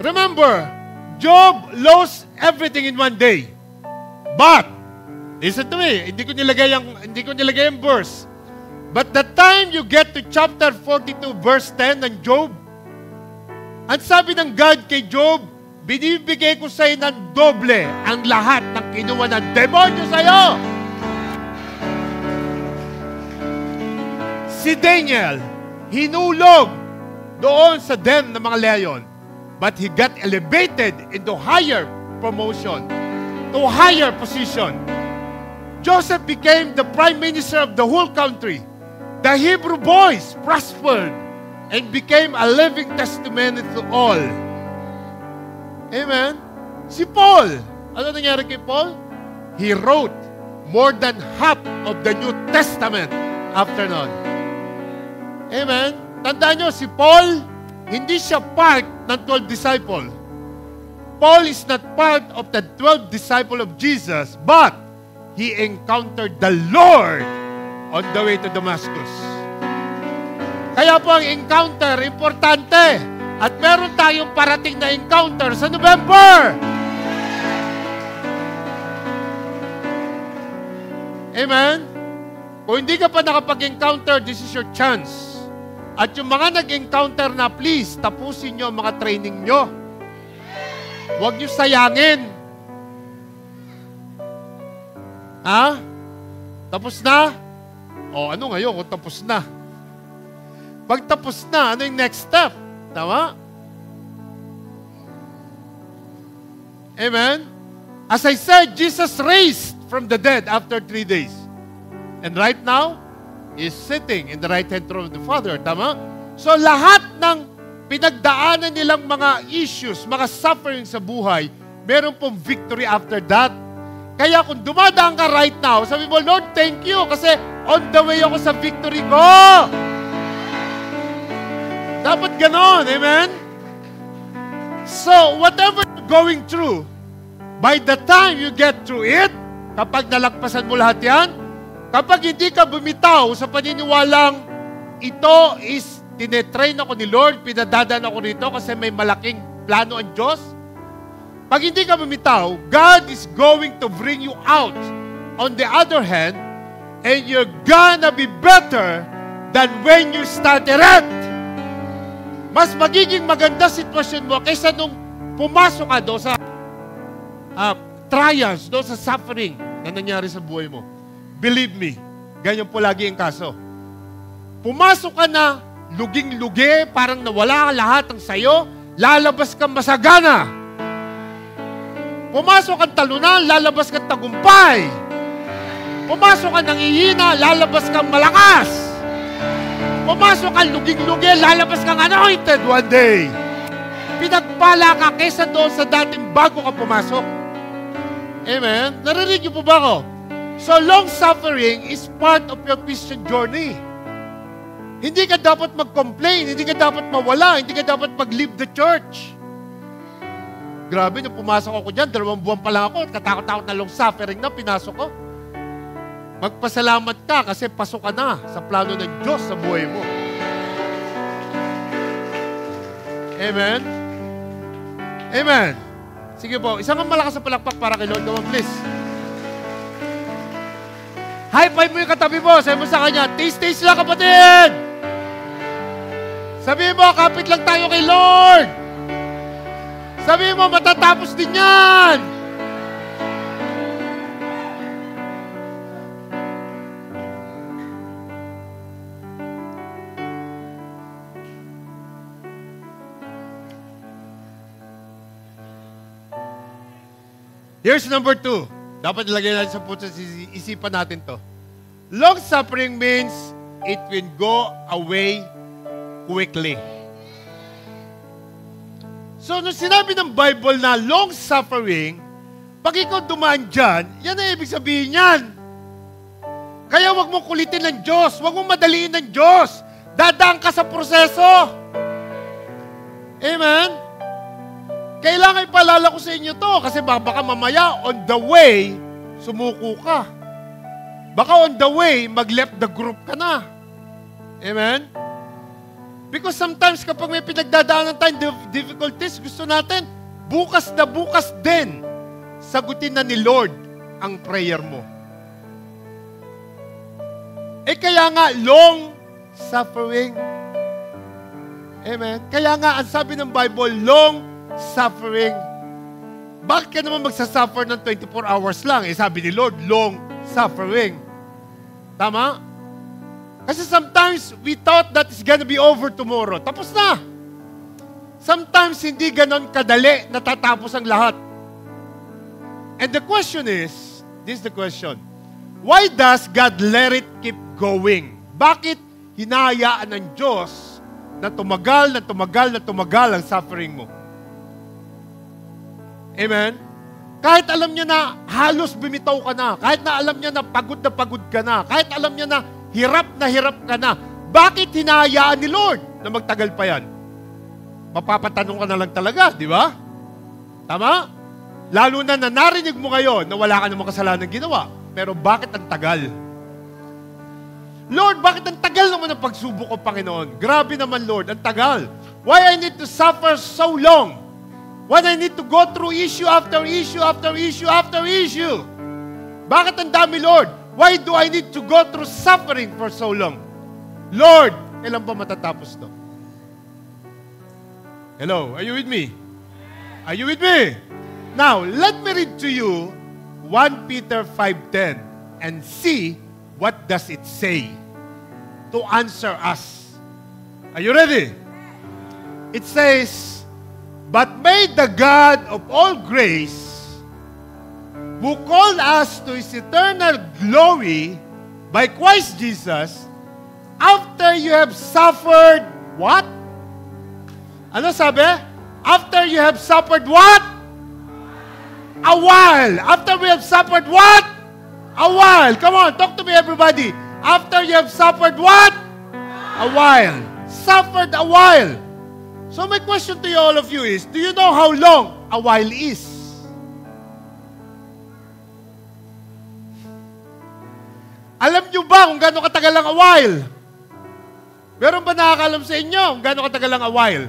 Remember, Job lost everything in one day. But, listen to me, hindi ko nilagay ang verse. But the time you get to chapter 42, verse 10 ng Job, ang sabi ng God kay Job, binibigay ko sa'yo ng doble ang lahat ng kinuha ng demonyo sa'yo. Si Daniel, hinulog doon sa den ng mga leon. But he got elevated into higher promotion, to higher position. Joseph became the prime minister of the whole country. The Hebrew boys prospered and became a living testimony to all. Amen? Si Paul, ano nangyari kay Paul? He wrote more than half of the New Testament after nun. Amen? Tandaan nyo, si Paul, hindi siya part ng 12 disciples. Paul is not part of the 12 disciples of Jesus, but he encountered the Lord on the way to Damascus. Kaya po ang encounter, importante. At meron tayong parating na encounter sa November. Amen? Kung hindi ka pa nakapag-encounter, this is your chance. At yung mga nag-encounter na, please, tapusin nyo ang mga training nyo. Huwag nyo sayangin. Ha? Tapos na? O, ano ngayon kung tapos na? Pag tapos na, ano yung next step? Tama? Amen? As I said, Jesus raised from the dead after 3 days. And right now, is sitting in the right-hand throne of the Father. Tama? So lahat ng pinagdaanan nilang mga issues, mga suffering sa buhay, meron pong victory after that. Kaya kung dumadaan ka right now, sabi mo, Lord, thank you kasi on the way ako sa victory ko. Dapat ganon, amen? So, whatever you're going through, by the time you get through it, kapag nalagpasan mo lahat yan, kapag hindi ka bumitaw sa paniniwalang ito is tinetrain ako ni Lord, pinadadaan ako rito kasi may malaking plano ang Diyos, pag hindi ka bumitaw, God is going to bring you out on the other hand, and you're gonna be better than when you started it. Mas magiging maganda sitwasyon mo kaysa nung pumasok ka doon sa trials, doon sa suffering na nangyari sa buhay mo. Believe me, ganyan po lagi ang kaso. Pumasok ka na, luging-lugi, parang nawala lahat ng sayo, lalabas kang masagana. Pumasok kang talunan, lalabas kang tagumpay. Pumasok kang nangihina, lalabas kang malakas. Pumasok ka, luging-lugi, lalabas kang anointed one day. Pinagpala ka kesa doon sa dating bago ka pumasok. Amen? Narinig niyo po ba ako? So, long suffering is part of your Christian journey. Hindi ka dapat mag-complain, hindi ka dapat mawala, hindi ka dapat mag-leave the church. Grabe, nung pumasok ako dyan, 2 buwan pa lang ako, katakot-takot na long suffering na, pinasok ko. Magpasalamat ka kasi pasok ka na sa plano ng Diyos sa buhay mo. Amen? Amen. Sige po, isang malakas na palakpak para kay Lord. Come on, please. High five mo yung katabi mo. Sabi mo sa kanya, taste lang kapatid. Sabi mo, kapit lang tayo kay Lord. Sabi mo, matatapos din yan. Here's number 2. Dapat ilagay natin sa puso, isipan natin to. Long suffering means it will go away quickly. So, nung sinabi ng Bible na long suffering, pag ikaw dumaan dyan, yan ang ibig sabihin yan. Kaya wag mong kulitin ng Diyos, wag mong madaliin ng Diyos. Dadaan ka sa proseso. Amen? Kailangan ipalala ko sa inyo to kasi baka mamaya on the way, sumuko ka. Baka on the way, mag-left the group ka na. Amen? Because sometimes kapag may pinagdadaanan tayong difficulties, gusto natin, bukas na bukas din, sagutin na ni Lord ang prayer mo. Kaya nga, long suffering. Amen? Kaya nga, ang sabi ng Bible, long suffering. Bakit ka naman magsasuffer ng 24 hours lang? Sabi ni Lord, long suffering. Tama? Kasi sometimes we thought that it's gonna be over tomorrow. Tapos na. Sometimes hindi ganon kadali natatapos ang lahat. And the question is, this is the question, why does God let it keep going? Bakit hinahayaan ng Diyos na tumagal ang suffering mo? Amen? Kahit alam niya na halos bumitaw ka na, kahit na alam niya na pagod ka na, kahit alam niya na hirap ka na, bakit hinahayaan ni Lord na magtagal pa yan? Mapapatanong ka na lang talaga, di ba? Tama? Lalo na narinig mo ngayon na wala ka namang kasalanan ginawa. Pero bakit ang tagal? Lord, bakit ang tagal naman ang pagsubok ko, Panginoon? Grabe naman, Lord, ang tagal. Why I need to suffer so long? Why I need to go through issue after issue after issue after issue? Bakit ang dami, Lord? Why do I need to go through suffering for so long? Lord, kailan pa matatapos to? Hello, are you with me? Are you with me? Now, let me read to you 1 Peter 5:10 and see what does it say to answer us. Are you ready? It says, "But may the God of all grace, who called us to His eternal glory by Christ Jesus, after you have suffered," what? Ano sabi? After you have suffered what? A while. After we have suffered what? A while. Come on, talk to me, everybody. After you have suffered what? A while. Suffered a while. So my question to you, all of you is, do you know how long a while is? Alam nyo ba kung gaano katagal ang a while? Meron ba nakakalam sa inyo kung gaano katagal ang a while?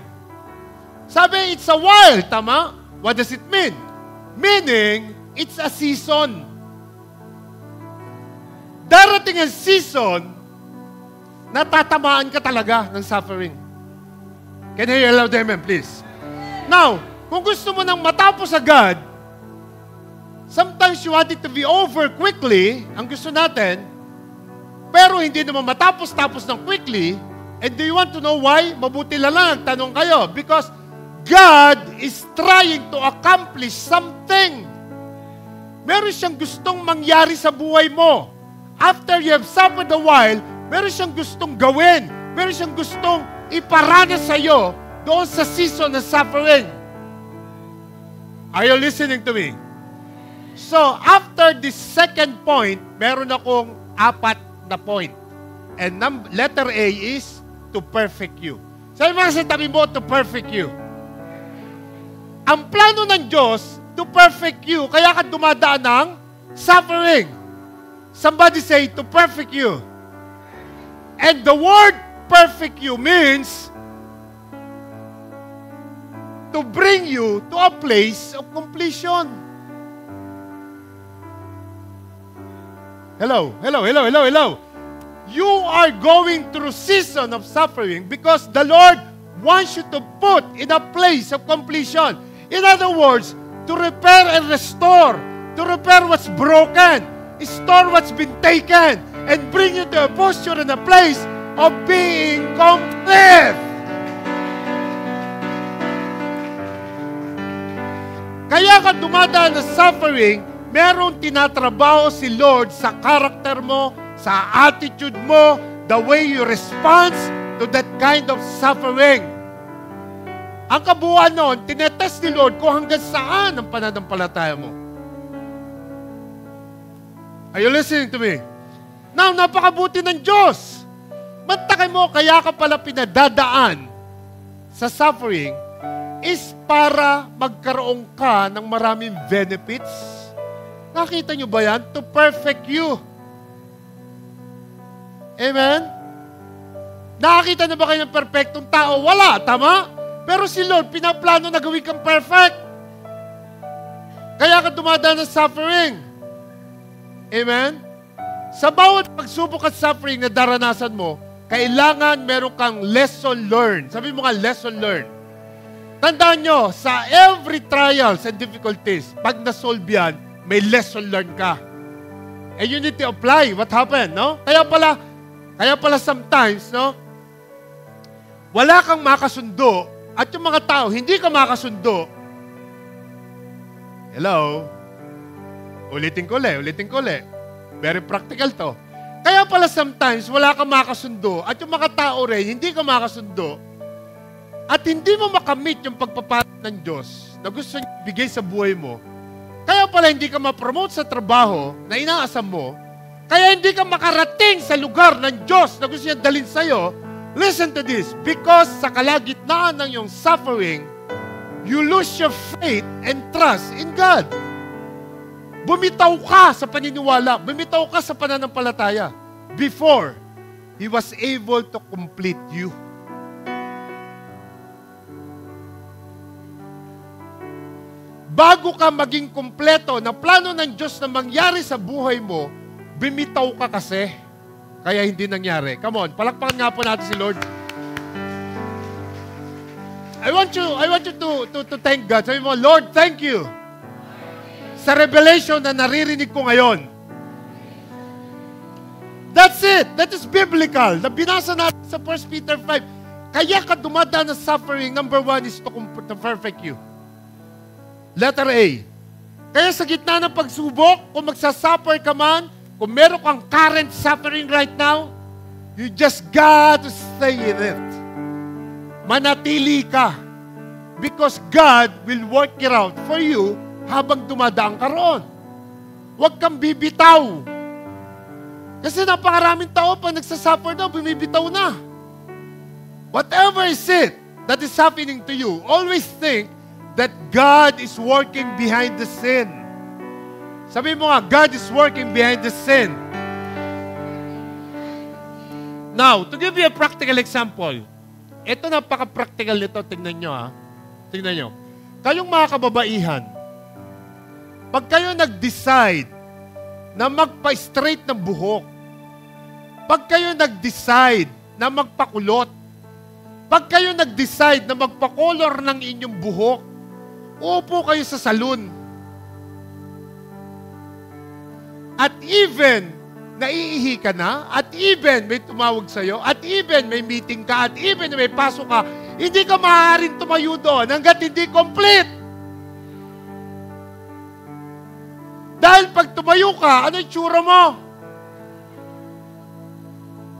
Sabi, it's a while, tama? What does it mean? Meaning, it's a season. Darating ang season, natatamaan ka talaga ng suffering. Can you hear loud amen, please? Now, kung gusto mo nang matapos agad, sometimes you want it to be over quickly, ang gusto natin, pero hindi naman matapos-tapos ng quickly, and do you want to know why? Mabuti lang, tanong kayo, because God is trying to accomplish something. Meron siyang gustong mangyari sa buhay mo. After you have suffered a while, meron siyang gustong gawin. Meron siyang gustong iparanas sa iyo doon sa season ng suffering. Are you listening to me? So, after this second point, meron akong 4 na point. And letter A is to perfect you. Sabi mo sa tabi mo, to perfect you. Ang plano ng Diyos, to perfect you, kaya ka dumadaan ng suffering. Somebody say, to perfect you. And the word perfect you means to bring you to a place of completion. Hello. You are going through season of suffering because the Lord wants you to put in a place of completion. In other words, to repair and restore, to repair what's broken, restore what's been taken, and bring you to a posture and a place of being complete. Kaya ka dumadaan ng suffering, merong tinatrabaho si Lord sa karakter mo, sa attitude mo, the way you respond to that kind of suffering. Ang kabuuan noon, tinetest ni Lord kung hanggang saan ang pananampalataya mo. Are you listening to me? Now, napakabuti ng Diyos. Mantakay mo, kaya ka pala pinadadaan sa suffering is para magkaroon ka ng maraming benefits. Nakita nyo ba yan? To perfect you. Amen? Nakakita na ba kayo ng perfectong tao? Wala, tama? Pero si Lord, pinaplano na gawin kang perfect. Kaya ka dumadaan ng suffering. Amen? Sa bawat pagsubok at suffering na daranasan mo, kailangan meron kang lesson learned. Sabi mo nga, lesson learned. Tandaan nyo, sa every trials and difficulties, pag na-solve yan, may lesson learned ka. And you need to apply what happened, no? Kaya pala sometimes, no? Wala kang makasundo at yung mga tao, hindi ka makasundo. Hello? Ulitin ko ulit. Very practical to. Kaya pala sometimes, wala kang makasundo at yung mga tao rin, hindi ka makasundo at hindi mo makamit yung pagpapalit ng Diyos na gusto niya bigay sa buhay mo. Kaya pala hindi ka ma-promote sa trabaho na inaasam mo. Kaya hindi ka makarating sa lugar ng Diyos na gusto niya dalhin sa'yo. Listen to this. Because sa kalagitnaan ng iyong suffering, you lose your faith and trust in God. Bumitaw ka sa paniniwala. Bumitaw ka sa pananampalataya before He was able to complete you. Bago ka maging kumpleto na plano ng Diyos na mangyari sa buhay mo, bumitaw ka kasi, kaya hindi nangyari. Come on, palakpakan nga po natin si Lord. I want you to thank God. Sabi mo, Lord, thank you sa revelation na naririnig ko ngayon. That's it. That is biblical. Nabinasa natin sa 1 Peter 5. Kaya ka dumadaan ng suffering, number 1 is to perfect you. Letter A. Kaya sa gitna ng pagsubok, kung magsasuffer ka man, kung meron kang current suffering right now, you just got to stay in it. Manatili ka. Because God will work it out for you habang dumadaan ka roon. Huwag kang bibitaw. Kasi napakaraming tao pa nagsasuffer na, bumibitaw na. Whatever is it that is happening to you, always think that God is working behind the sin. Sabi mo nga, God is working behind the sin. Now, to give you a practical example, ito napaka-practical nito, tingnan nyo ha. Tingnan nyo. Kayong mga kababaihan, pag kayo nag-decide na magpa-straight ng buhok, pag kayo nag-decide na magpakulot, pag kayo nag-decide na magpa-color ng inyong buhok, upo kayo sa salon. At even, naiihi ka na, at even may tumawag sa'yo, at even may meeting ka, at even may pasok ka, hindi ka maaaring tumayo doon hanggat hindi complete. Dahil pag tumayo ka, ano yung tsura mo?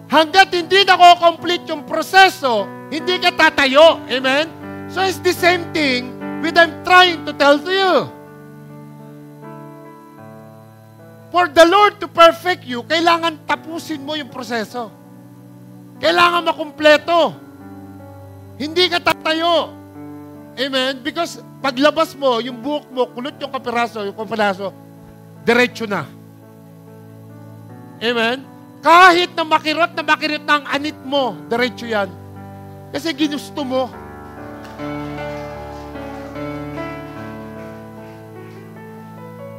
Hanggat hindi nako-complete yung proseso, hindi ka tatayo. Amen? So it's the same thing with I'm trying to tell to you. For the Lord to perfect you, kailangan tapusin mo yung proseso. Kailangan makumpleto. Hindi ka tatayo. Amen? Because paglabas mo, yung buhok mo, kulot yung kapiraso, diretso na. Amen? Kahit na makirot na ang anit mo, diretso yan. Kasi ginusto mo.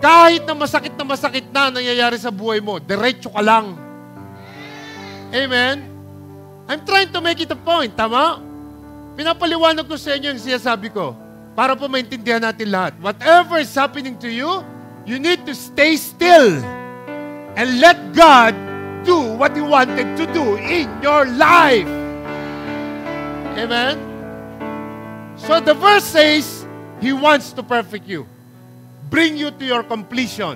Kahit na masakit na nangyayari sa buhay mo, diretso ka lang. Amen? I'm trying to make it a point, tama? Pinapaliwanag ko sa inyo yung sinasabi ko para po maintindihan natin lahat. Whatever is happening to you, you need to stay still and let God do what He wanted to do in your life. Amen? So the verse says, He wants to perfect you. Bring you to your completion.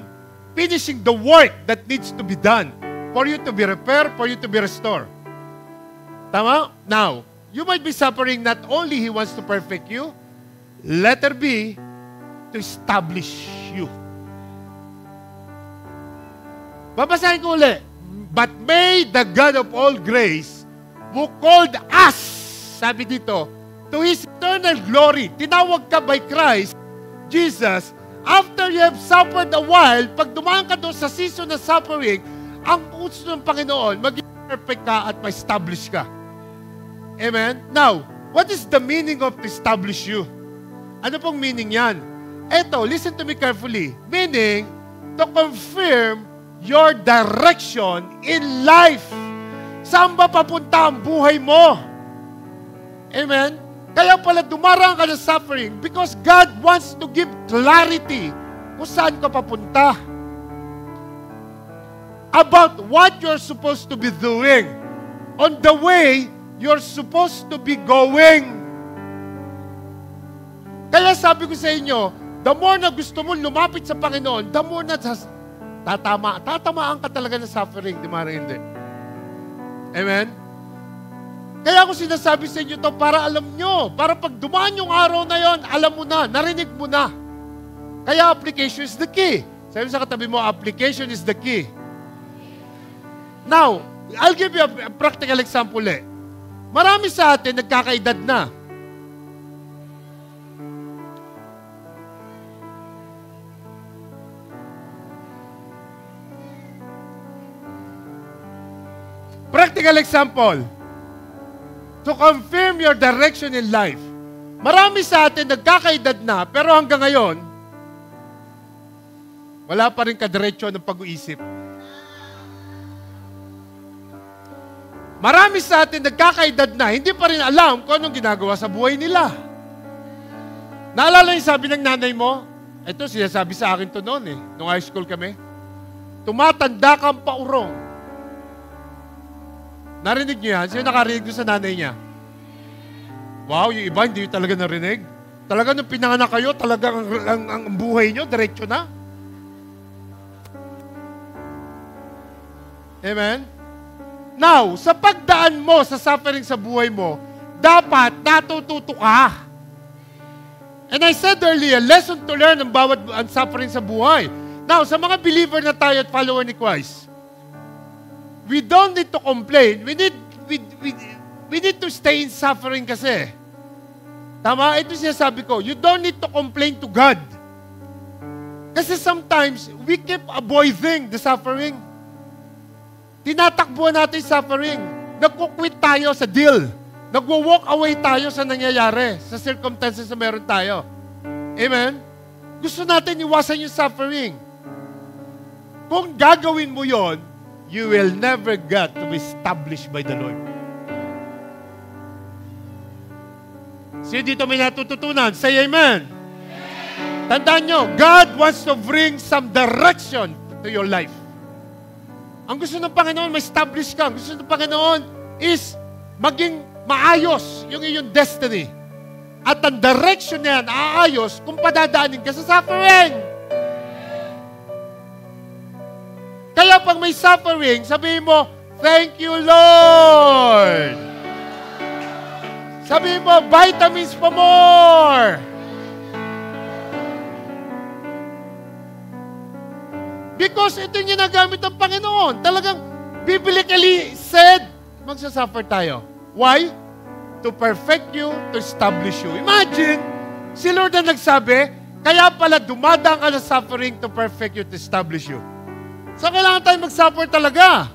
Finishing the work that needs to be done for you to be repaired, for you to be restored. Tama? Now, you might be suffering, not only He wants to perfect you, letter B, to establish you. Babasahin ko ulit. But may the God of all grace, who called us, sabi dito, to His eternal glory, tinawag ka by Christ, Jesus, after you have suffered a while, pag dumaan ka doon sa season ng suffering, ang gusto ng Panginoon, maging perfect ka at ma-establish ka. Amen? Now, what is the meaning of to establish you? Ano pong meaning yan? Eto, listen to me carefully. Meaning, to confirm your direction in life. Saan ba papunta ang buhay mo? Amen? Kaya pala dumarang ka ng suffering because God wants to give clarity kung saan ka papunta. About what you're supposed to be doing. On the way you're supposed to be going. Kaya sabi ko sa inyo, the more na gusto mo lumapit sa Panginoon, the more na tatamaan ka talaga ng suffering, di mara hindi. Amen? Kaya ako sinasabi sa inyo to para alam nyo, para pag dumaan yung araw na yon, alam mo na, narinig mo na. Kaya application is the key. Sabi sa katabi mo, application is the key. Now, I'll give you a practical example eh. Marami sa atin nagkakaedad na. Practical example. To confirm your direction in life. Marami sa atin nagkakaedad na, pero hanggang ngayon, wala pa rin kadiretso ng pag-uisip. Marami sa atin nagkakaedad na, hindi pa rin alam kung anong ginagawa sa buhay nila. Naalala yung sabi ng nanay mo? Ito, sinasabi sa akin to noon nung high school kami. Tumatanda kang paurong. Narinig niyo yan? Sino nakarinig doon sa nanay niya? Wow, yung iba hindi talaga narinig. Talaga nung pinanganak kayo, talaga ang buhay niyo, diretso na. Amen? Now, sa pagdaan mo, sa suffering sa buhay mo, dapat natututo ka. And I said earlier, lesson to learn ang bawat suffering sa buhay. Now, sa mga believer na tayo at follower ni Christ, we don't need to complain. We need to stay in suffering kasi. Tama? Ito sinasabi ko. You don't need to complain to God. Kasi sometimes, we keep avoiding the suffering. Tinatakbuhan natin yung suffering. Nagkukwit tayo sa deal. Nagwo-walk away tayo sa nangyayari, sa circumstances na meron tayo. Amen? Gusto natin iwasan yung suffering. Kung gagawin mo yon, you will never get to be established by the Lord. Sino dito may natututunan? Say amen. Tandaan nyo, God wants to bring some direction to your life. Ang gusto ng Panginoon, ma-establish ka. Ang gusto ng Panginoon is maging maayos yung iyong destiny. At ang direction na yan, aayos kung padadaanin ka sa suffering. Kaya pag may suffering, sabihin mo, thank you, Lord. Sabihin mo, vitamins for more. Because ito yung ginagamit ng Panginoon. Talagang biblically said, magsasuffer tayo. Why? To perfect you, to establish you. Imagine, si Lord na nagsabi, kaya pala dumadaan ka na suffering to perfect you, to establish you. So, kailangan tayo mag-suffer talaga.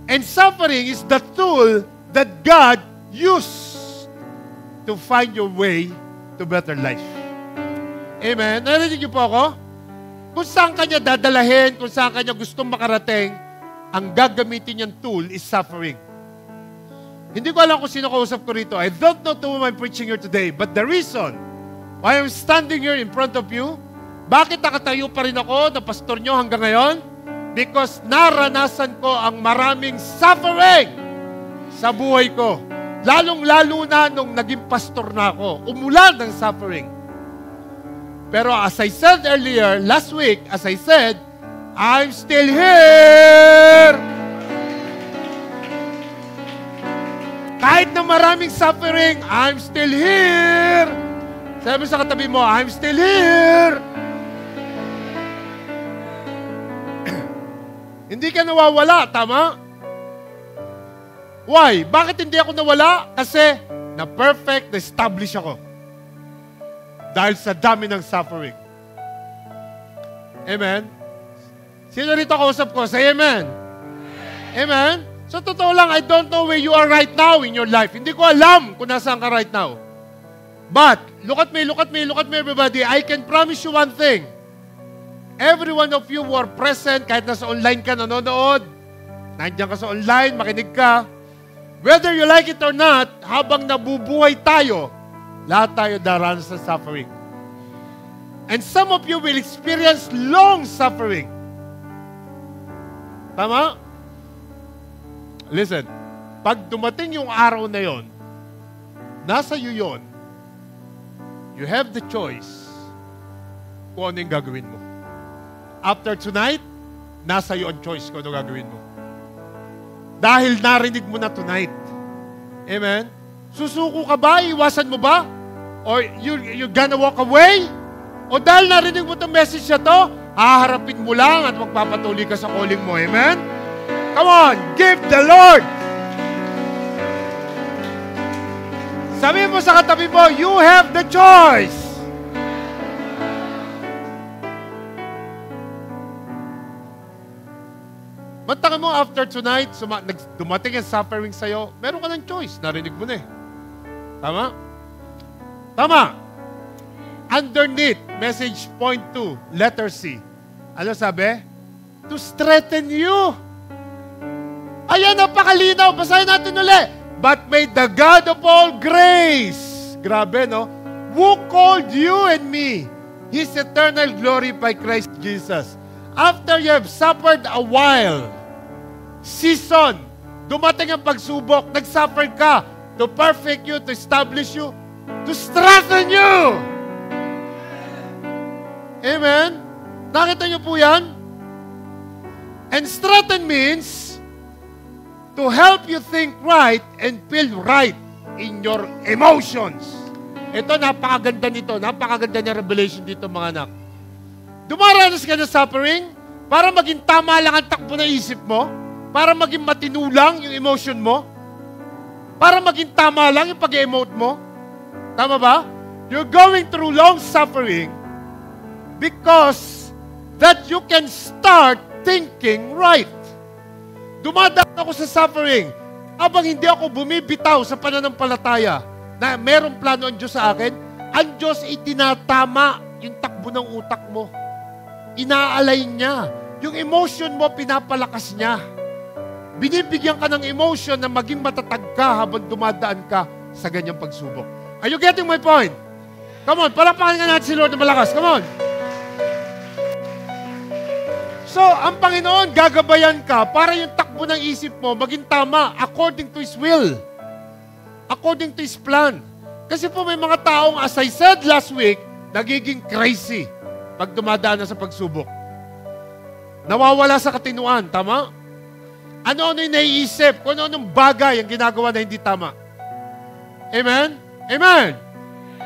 And suffering is the tool that God used to find your way to better life. Amen? Narinig niyo po ako? Kung saan kanya dadalahin, kung saan kanya gustong makarating, ang gagamitin niyang tool is suffering. Hindi ko alam kung sino kausap ko rito. I don't know to whom I'm preaching here today, but the reason why I'm standing here in front of you, bakit nakatayo pa rin ako na pastor nyo hanggang ngayon? Because naranasan ko ang maraming suffering sa buhay ko. Lalong-lalo na nung naging pastor na ako. Umulan ng suffering. Pero as I said earlier, last week, as I said, I'm still here. Kahit na maraming suffering, I'm still here. Sabi sa katabi mo, I'm still here. Hindi ka nawawala, tama? Why? Bakit hindi ako nawala? Kasi na-perfect, na-establish ako. Dahil sa dami ng suffering. Amen? Sino rito kausap ko? Say amen. Amen? So, totoo lang, I don't know where you are right now in your life. Hindi ko alam kung nasaan ka right now. But, look at me, everybody. I can promise you one thing. Every one of you who are present, kahit nasa online ka, nanonood, nandiyan ka sa online, makinig ka, whether you like it or not, habang nabubuhay tayo, lahat tayo daranas sa suffering. And some of you will experience long suffering. Tama? Listen, pag dumating yung araw na yon, nasa iyo yon, you have the choice kung ano yung gagawin mo. After tonight, nasa iyo ang choice kung ano gagawin mo. Dahil narinig mo na tonight. Amen? Susuko ka ba? Iwasan mo ba? Or you're gonna walk away? O dahil narinig mo itong message na to, haharapin mo lang at magpapatuloy ka sa calling mo. Amen? Come on, give the Lord. Sabihin mo sa katabi mo, you have the choice. Mantakin mo after tonight, dumating ang suffering sa'yo, meron ka ng choice. Narinig mo na eh. Tama? Tama. Underneath, message point 2, letter C. Ano sabi? To strengthen you. Ayan, napakalinaw. Basahin natin ulit. But may the God of all grace, grabe no, who called you and me, His eternal glory by Christ Jesus. After you have suffered a while, season, dumating ang pagsubok, nagsuffer ka, to perfect you, to establish you, to strengthen you. Amen? Nakita niyo po yan? And strengthen means to help you think right and feel right in your emotions. Ito, napakaganda nito. Napakaganda ng revelation dito, mga anak. Dumaranas ka ng suffering para maging tama lang ang takbo ng isip mo, para maging matinulang yung emotion mo, para maging tama lang yung pag-emote mo. Tama ba? You're going through long suffering because that you can start thinking right. Dumadaan ako sa suffering habang hindi ako bumibitaw sa pananampalataya na merong plano ang Diyos sa akin, ang Diyos itinatama yung takbo ng utak mo. Inaalay niya. Yung emotion mo, pinapalakas niya. Binibigyan ka ng emotion na maging matatag ka habang dumadaan ka sa ganyang pagsubok. Are you getting my point? Come on, palapakan nga natin si Lord na malakas. Come on. So, ang Panginoon, gagabayan ka para yung takbo ng isip mo maging tama according to His will. According to His plan. Kasi po may mga taong, as I said last week, nagiging crazy pag dumadaan na sa pagsubok. Nawawala sa katinuan, tama? Ano-ano yung naiisip, kung ano-anong bagay ang ginagawa na hindi tama. Amen? Amen!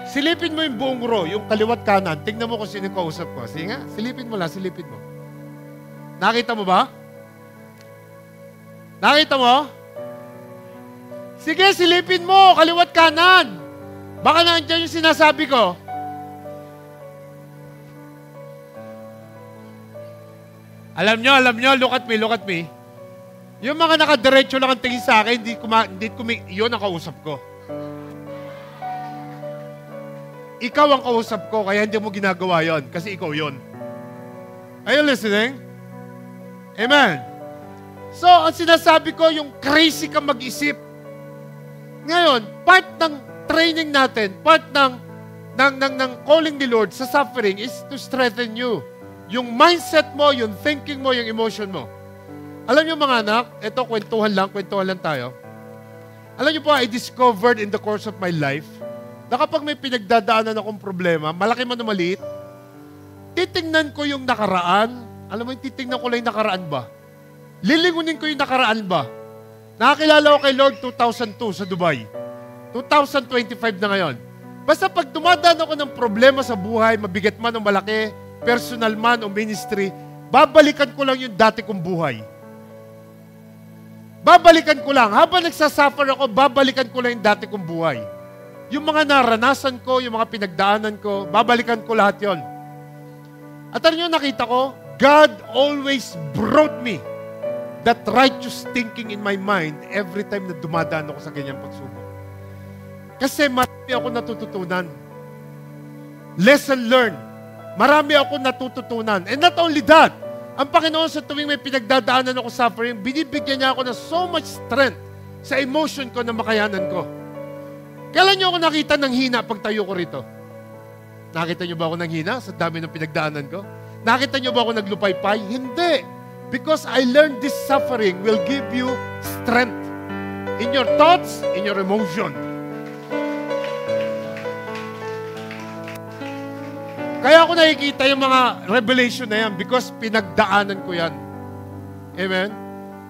Silipin mo yung buong row, yung kaliwat kanan. Tingnan mo kung sino yung kausap ko. Sige nga, silipin mo lang, silipin mo. Nakita mo ba? Nakita mo? Sige, silipin mo, kaliwat kanan. Baka nandiyan yung sinasabi ko. Alam nyo, look at me. Yung mga nakadiretso lang ang tingin sa akin, yun ang kausap ko. Ikaw ang kausap ko, kaya hindi mo ginagawa yon kasi ikaw yon. Are you listening? Amen. So, ang sinasabi ko, yung crazy ka mag-isip. Ngayon, part ng training natin, part ng calling ni Lord sa suffering is to strengthen you. Yung mindset mo, yung thinking mo, yung emotion mo. Alam niyo mga anak, ito kwentuhan lang tayo. Alam niyo po, I discovered in the course of my life na kapag may pinagdadaanan akong problema, malaki man o maliit, titingnan ko yung nakaraan. Alam mo, titingnan ko lang yung nakaraan ba? Lilingunin ko yung nakaraan ba? Nakakilala ko kay Lord 2002 sa Dubai. 2025 na ngayon. Basta pag dumadaan ako ng problema sa buhay, mabigat man o malaki, personal man o ministry, babalikan ko lang yung dati kong buhay. Babalikan ko lang. Habang nagsasuffer ako, babalikan ko lang yung dati kong buhay. Yung mga naranasan ko, yung mga pinagdaanan ko, babalikan ko lahat yon. At ano yung nakita ko? God always brought me that righteous thinking in my mind every time na dumadaan ako sa ganyang pagsubok. Kasi marami ako natututunan. Lesson learned. Marami ako natututunan. And not only that, ang Panginoon sa tuwing may pinagdadaanan ako suffering, binibigyan niya ako ng so much strength sa emotion ko na makayanan ko. Kailan niyo ako nakita ng hina pag tayo ko rito? Nakita niyo ba ako ng hina sa dami ng pinagdaanan ko? Nakita niyo ba ako naglupaypay? Hindi. Because I learned this suffering will give you strength in your thoughts, in your emotion. Kaya ako nakikita yung mga revelation na yan because pinagdaanan ko yan. Amen?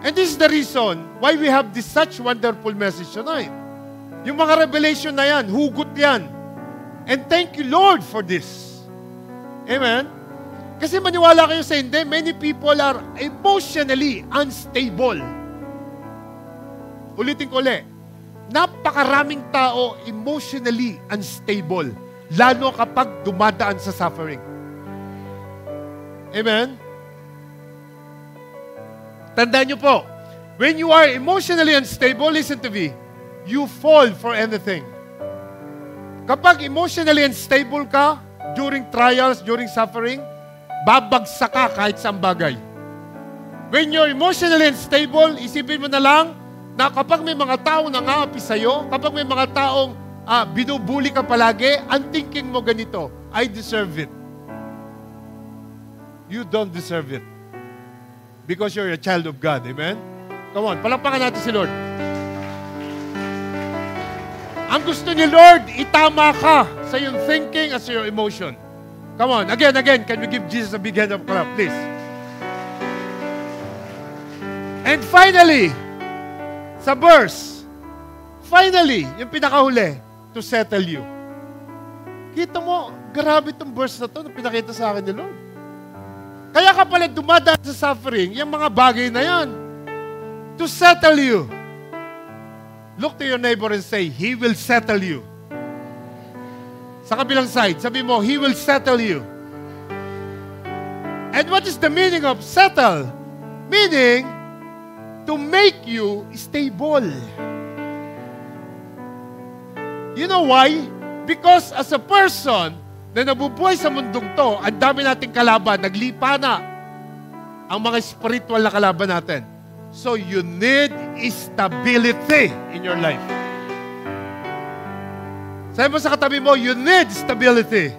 And this is the reason why we have this such wonderful message tonight. Yung mga revelation na yan, hugot yan. And thank you, Lord, for this. Amen? Kasi maniwala kayo sa hindi, many people are emotionally unstable. Ulitin ko ulit. Napakaraming tao emotionally unstable. Lalo kapag dumadaan sa suffering. Amen? Tandaan nyo po, when you are emotionally unstable, listen to me, you fall for anything. Kapag emotionally unstable ka, during trials, during suffering, babagsak ka kahit sa bagay. When you're emotionally unstable, isipin mo na lang na kapag may mga taong nangaapi sa'yo, kapag may mga taong binubuli ka palagi, ang thinking mo ganito, I deserve it. You don't deserve it. Because you're a child of God. Amen? Come on, palakpakan natin si Lord. Ang gusto ni Lord, itama ka sa iyong thinking at sa iyong emotion. Come on, again, can we give Jesus a big hand of clap, please? And finally, sa verse, finally, yung pinakahuli, to settle you. Kita mo, grabe itong verse na to na pinakita sa akin ni Lord. Kaya ka pala dumadaan sa suffering, yung mga bagay na yan, to settle you. Look to your neighbor and say, He will settle you. Sa kabilang side, sabi mo, He will settle you. And what is the meaning of settle? Meaning, to make you stable. You know why? Because as a person na nabubuhay sa mundong to, ang dami nating kalaban, naglipa na ang mga spiritual na kalaban natin. So you need stability in your life. Sabi mo sa katabi mo, you need stability.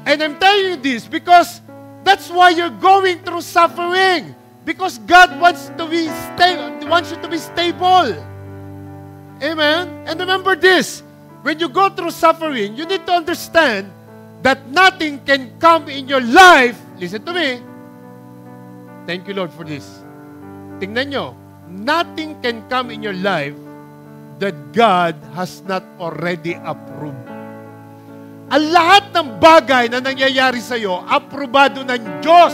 And I'm telling you this because that's why you're going through suffering. Because God wants you to be stable. Amen? And remember this, when you go through suffering, you need to understand that nothing can come in your life. Listen to me. Thank you, Lord, for this. Tingnan nyo, nothing can come in your life that God has not already approved. Ang lahat ng bagay na nangyayari sa iyo, aprobado ng Diyos.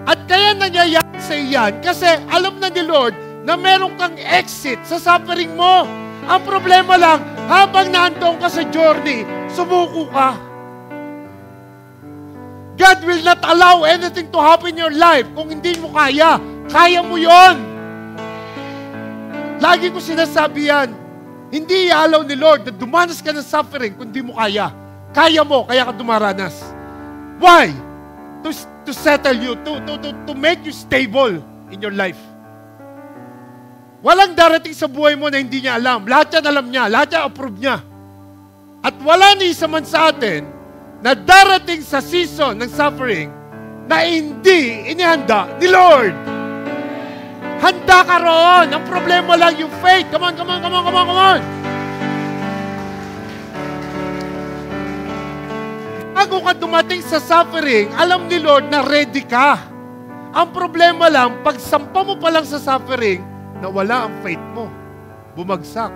At kaya nangyayari sa iyan, kasi alam na ni Lord na meron kang exit sa suffering mo. Ang problema lang, habang naandun ka sa journey, sumuko ka. God will not allow anything to happen in your life kung hindi mo kaya. Kaya mo yon. Lagi ko sinasabi yan, hindi i-allow ni Lord na dumanas ka ng suffering kung hindi mo kaya. Kaya mo, kaya ka dumaranas. Why? To settle you, to make you stable in your life. Walang darating sa buhay mo na hindi niya alam. Lahat yan alam niya, lahat yan approve niya. At wala ni isa man sa atin na darating sa season ng suffering na hindi inihanda ni Lord. Handa ka roon. Ang problema lang yung faith. Come on. Bago ka dumating sa suffering, alam ni Lord na ready ka. Ang problema lang, pag sampa mo pa lang sa suffering, nawala ang faith mo. Bumagsak.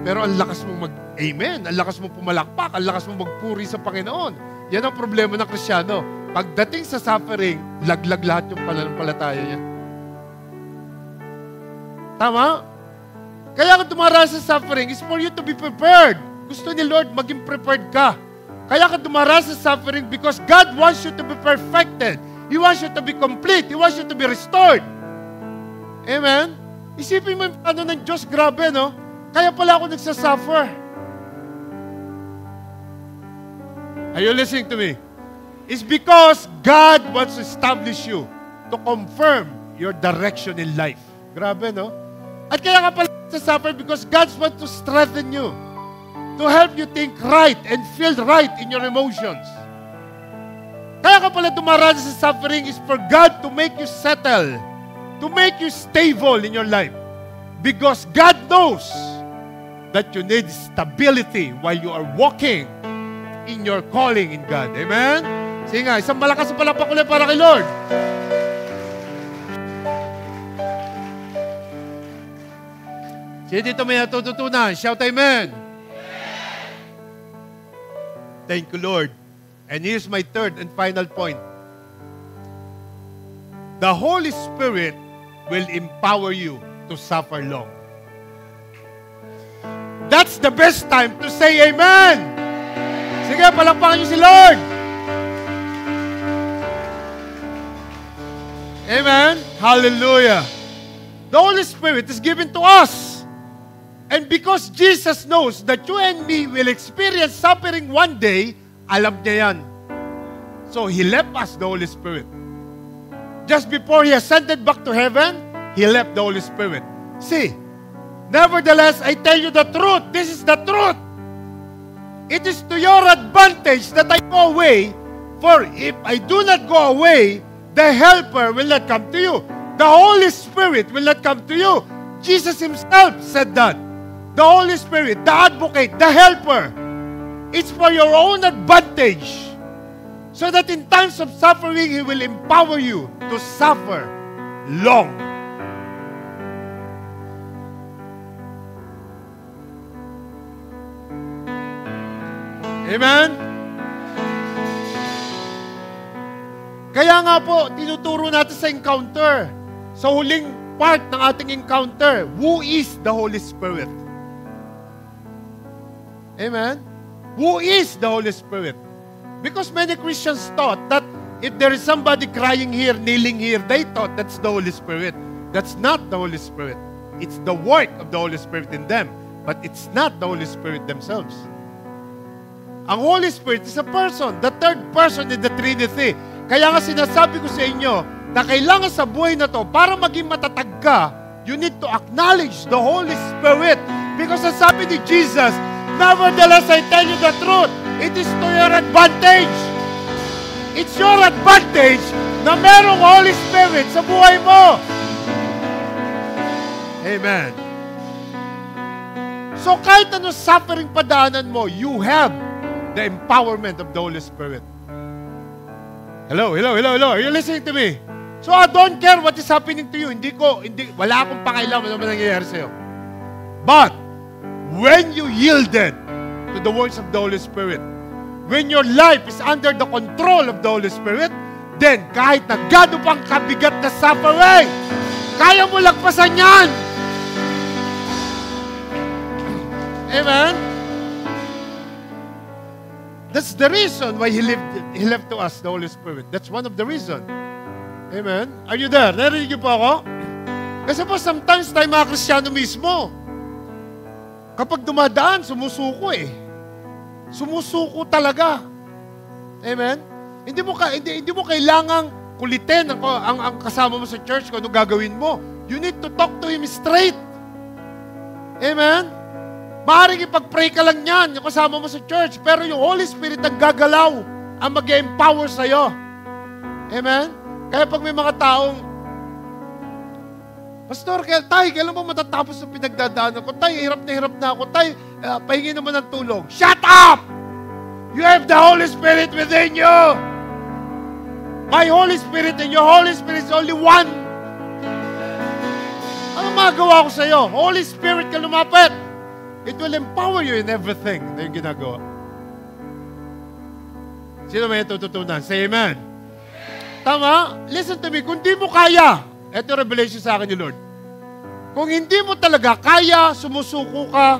Pero ang lakas mong mag-amen, ang lakas mong pumalakpak, ang lakas mong magpuri sa Panginoon. Yan ang problema ng Kristyano. Pagdating sa suffering, laglag lahat yung pananampalataya niya. Tama? Kaya kung dumaranas sa suffering, is for you to be prepared. Gusto ni Lord, maging prepared ka. Kaya ka dumaranas sa suffering because God wants you to be perfected. He wants you to be complete. He wants you to be restored. Amen? Isipin mo yung plano ng Diyos, grabe, no? Kaya pala ako nagsasuffer. Are you listening to me? It's because God wants to establish you to confirm your direction in life. Grabe, no? At kaya ka pala nagsasuffer because God wants to strengthen you, to help you think right and feel right in your emotions. Kaya ka pala dumaranas sa suffering is for God to make you settle, to make you stable in your life. Because God knows that you need stability while you are walking in your calling in God. Amen? Sige nga, isang malakas na palakpak ulit para kay Lord. Sige dito may natututunan. Shout amen. Thank you, Lord. And here's my third and final point. The Holy Spirit will empower you to suffer long. That's the best time to say amen. Sige, palakpakan niyo si Lord. Amen? Hallelujah. The Holy Spirit is given to us. And because Jesus knows that you and me will experience suffering one day, alam niya yan. So He left us the Holy Spirit. Just before He ascended back to heaven, He left the Holy Spirit. See, nevertheless, I tell you the truth. This is the truth. It is to your advantage that I go away, for if I do not go away, the Helper will not come to you. The Holy Spirit will not come to you. Jesus Himself said that. The Holy Spirit, the Advocate, the Helper, it's for your own advantage. So that in times of suffering, He will empower you to suffer long. Amen? Kaya nga po, tinuturo natin sa encounter. Sa huling part ng ating encounter, who is the Holy Spirit? Amen? Who is the Holy Spirit? Because many Christians thought that if there is somebody crying here, kneeling here, they thought that's the Holy Spirit. That's not the Holy Spirit. It's the work of the Holy Spirit in them. But it's not the Holy Spirit themselves. Ang Holy Spirit is a person, the third person in the Trinity. Kaya nga sinasabi ko sa inyo na kailangan sa buhay na to, para maging matatag ka, you need to acknowledge the Holy Spirit. Because ang sabi ni Jesus, nevertheless, I tell you the truth, it is to your advantage. It's your advantage na merong Holy Spirit sa buhay mo. Amen. So kahit ano suffering padaanan mo, you have the empowerment of the Holy Spirit. Hello. Are you listening to me? So I don't care what is happening to you. Wala akong pakailan ano man nangyayari sa'yo. But, when you yielded to the words of the Holy Spirit, when your life is under the control of the Holy Spirit, then kahit na gaano pang kabigat na suffering, kaya mo lagpasan yan. Amen? That's the reason why He left to us the Holy Spirit. That's one of the reasons. Amen? Are you there? Narinig niyo po ako? Kasi po, sometimes tayo mga Kristiyano mismo, kapag dumadaan, sumusuko eh. Sumusuko talaga. Amen? Hindi mo kailangang kulitin ang kasama mo sa church kung ano gagawin mo. You need to talk to him straight. Amen? Maaaring ipag-pray ka lang yan, yung kasama mo sa church, pero yung Holy Spirit ang gagalaw, ang mag-empower sa'yo. Amen? Kaya pag may mga taong, Pastor, kailan mo matatapos ang pinagdadaanan ko? Hirap na ako. Pahingi naman ng tulong. Shut up! You have the Holy Spirit within you. My Holy Spirit and your Holy Spirit is only one. Ano magawa ko sa'yo? Holy Spirit ka lumapit. It will empower you in everything na yung ginagawa. Sino may tututunan? Say amen. Tama? Listen to me. Kung di mo kaya, ito revelation sa akin ni Lord. Kung hindi mo talaga kaya, sumusuko ka.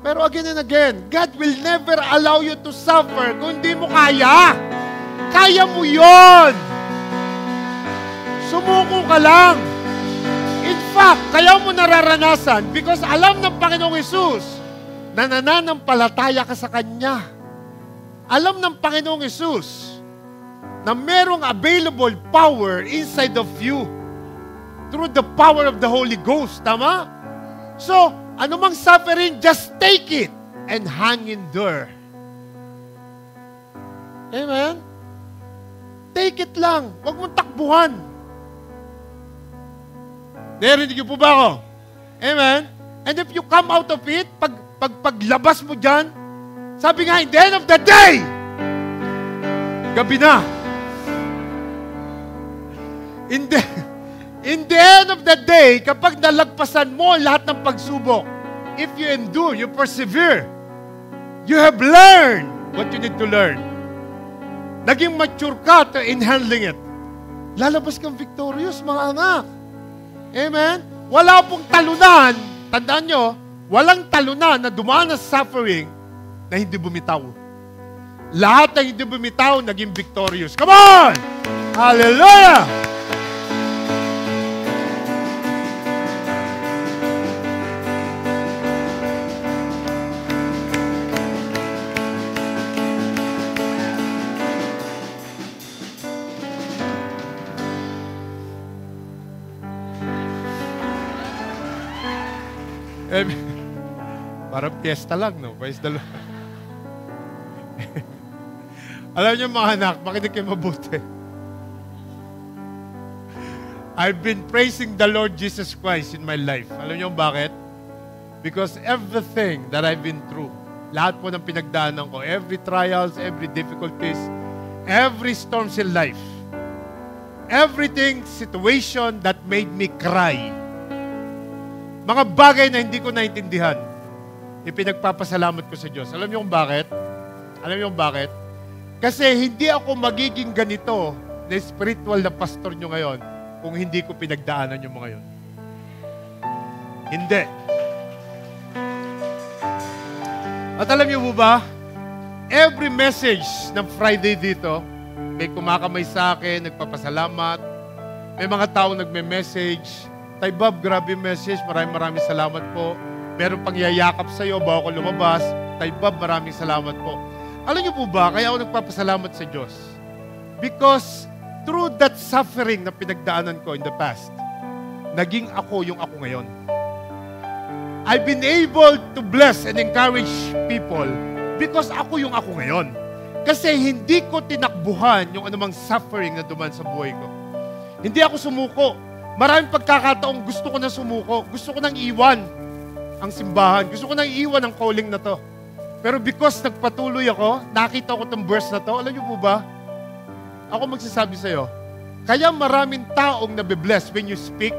Pero again and again, God will never allow you to suffer kung hindi mo kaya. Kaya mo yon. Sumuko ka lang. In fact, kaya mo nararanasan because alam ng Panginoong Hesus na nananampalataya ka sa Kanya. Alam ng Panginoong Hesus na merong available power inside of you through the power of the Holy Ghost. Tama? So, anumang suffering, just take it and hang in there. Amen? Take it lang. Huwag mong takbuhan. Narinig niyo po ba ako? Amen? And if you come out of it, paglabas mo dyan, sabi nga, in the end of the day, gabi na. In the end of the day, kapag nalagpasan mo lahat ng pagsubok, if you endure, you persevere, you have learned what you need to learn. Naging mature ka in handling it. Lalabas kang victorious, mga anak. Amen? Wala pong talunan, tandaan nyo, walang talunan na dumaan sa suffering na hindi bumitaw. Lahat ng hindi bumitaw, naging victorious. Come on! Hallelujah! Parang piyesta lang, no? Praise the Lord. Alam niyo mga anak, makinig kayo mabuti. I've been praising the Lord Jesus Christ in my life. Alam niyo bakit? Because everything that I've been through, lahat po ng pinagdaanan ko, every trials, every difficulties, every storms in life, everything, situation that made me cry, mga bagay na hindi ko naintindihan, ipinagpapasalamat ko sa Diyos. Alam niyo kung bakit? Alam niyo kung bakit? Kasi hindi ako magiging ganito na spiritual na pastor niyo ngayon kung hindi ko pinagdaanan yung mga yun. Hindi. At alam niyo po ba, every message ng Friday dito, may kumakamay sa akin, nagpapasalamat, may mga tao nagme-message, Tay Bob, grabe yung message. Maraming salamat po. Meron pang yayakap sa iyo bago ako lumabas. Tay Bob, maraming salamat po. Alam niyo po ba, kaya ako nagpapasalamat sa Diyos? Because through that suffering na pinagdaanan ko in the past, naging ako yung ako ngayon. I've been able to bless and encourage people because ako yung ako ngayon. Kasi hindi ko tinakbuhan yung anumang suffering na duman sa buhay ko. Hindi ako sumuko. Maraming pagkakataong gusto ko na sumuko. Gusto ko nang iwan ang simbahan. Gusto ko nang iwan ang calling na to. Pero because nagpatuloy ako, nakita ko itong verse na to, alam niyo po ba? Ako magsasabi sa'yo, kaya maraming taong nabibless when you speak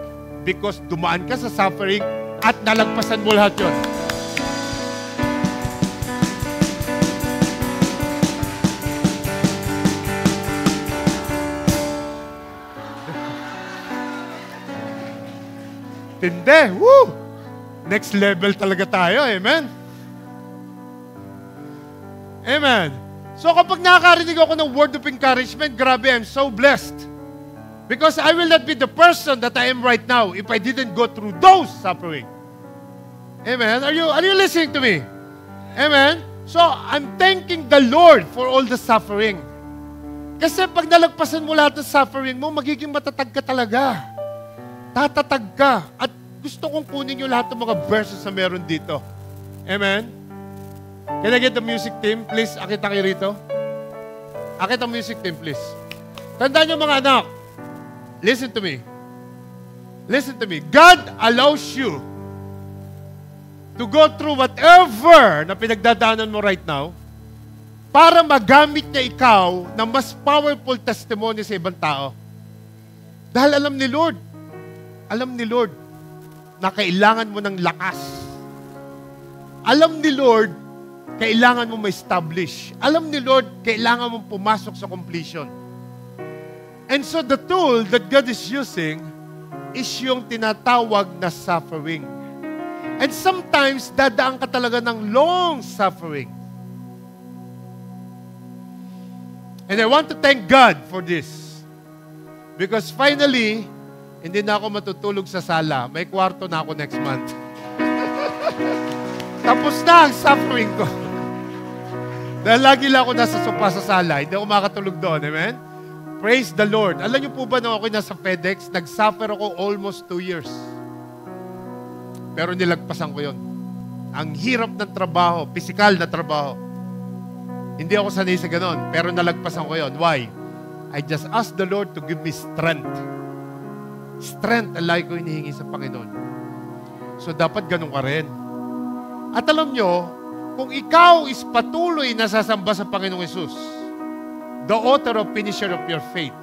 because dumaan ka sa suffering at nalagpasan mo lahat yun. Tindi. Woo! Next level talaga tayo. Amen? Amen. So kapag nakakarinig ako ng word of encouragement, grabe, I'm so blessed. Because I will not be the person that I am right now if I didn't go through those suffering. Amen? Are you listening to me? Amen? So I'm thanking the Lord for all the suffering. Kasi pag nalagpasan mo lahat ng suffering mo, magiging matatag ka talaga. Tatatag ka. At gusto kong kunin nyo lahat ng mga verses na meron dito. Amen? Can I get the music team? Please, akita kayo rito. Akita music team, please. Tandaan nyo mga anak. Listen to me. Listen to me. God allows you to go through whatever na pinagdadaanan mo right now para magamit niya ikaw ng mas powerful testimony sa ibang tao. Dahil alam ni Lord na kailangan mo ng lakas. Alam ni Lord, kailangan mo ma-establish. Alam ni Lord, kailangan mo pumasok sa completion. And so the tool that God is using is yung tinatawag na suffering. And sometimes, dadaan ka talaga ng long suffering. And I want to thank God for this. Because finally, hindi na ako matutulog sa sala. May kwarto na ako next month. Tapos na ang suffering ko. Dahil lagi lang ako nasa sopa sa sala. Hindi ako makatulog doon. Amen? Praise the Lord. Alam niyo po ba na ako nasa FedEx, nag-suffer ako almost 2 years. Pero nilagpasan ko yon. Ang hirap ng trabaho, physical na trabaho. Hindi ako sanay sa ganon, pero nalagpasan ko yon. Why? I just asked the Lord to give me strength. Strength ang lagi ko hinihingi sa Panginoon. So, dapat ganun ka rin. At alam nyo, kung ikaw is patuloy na sasamba sa Panginoong Yesus, the author of finisher of your faith,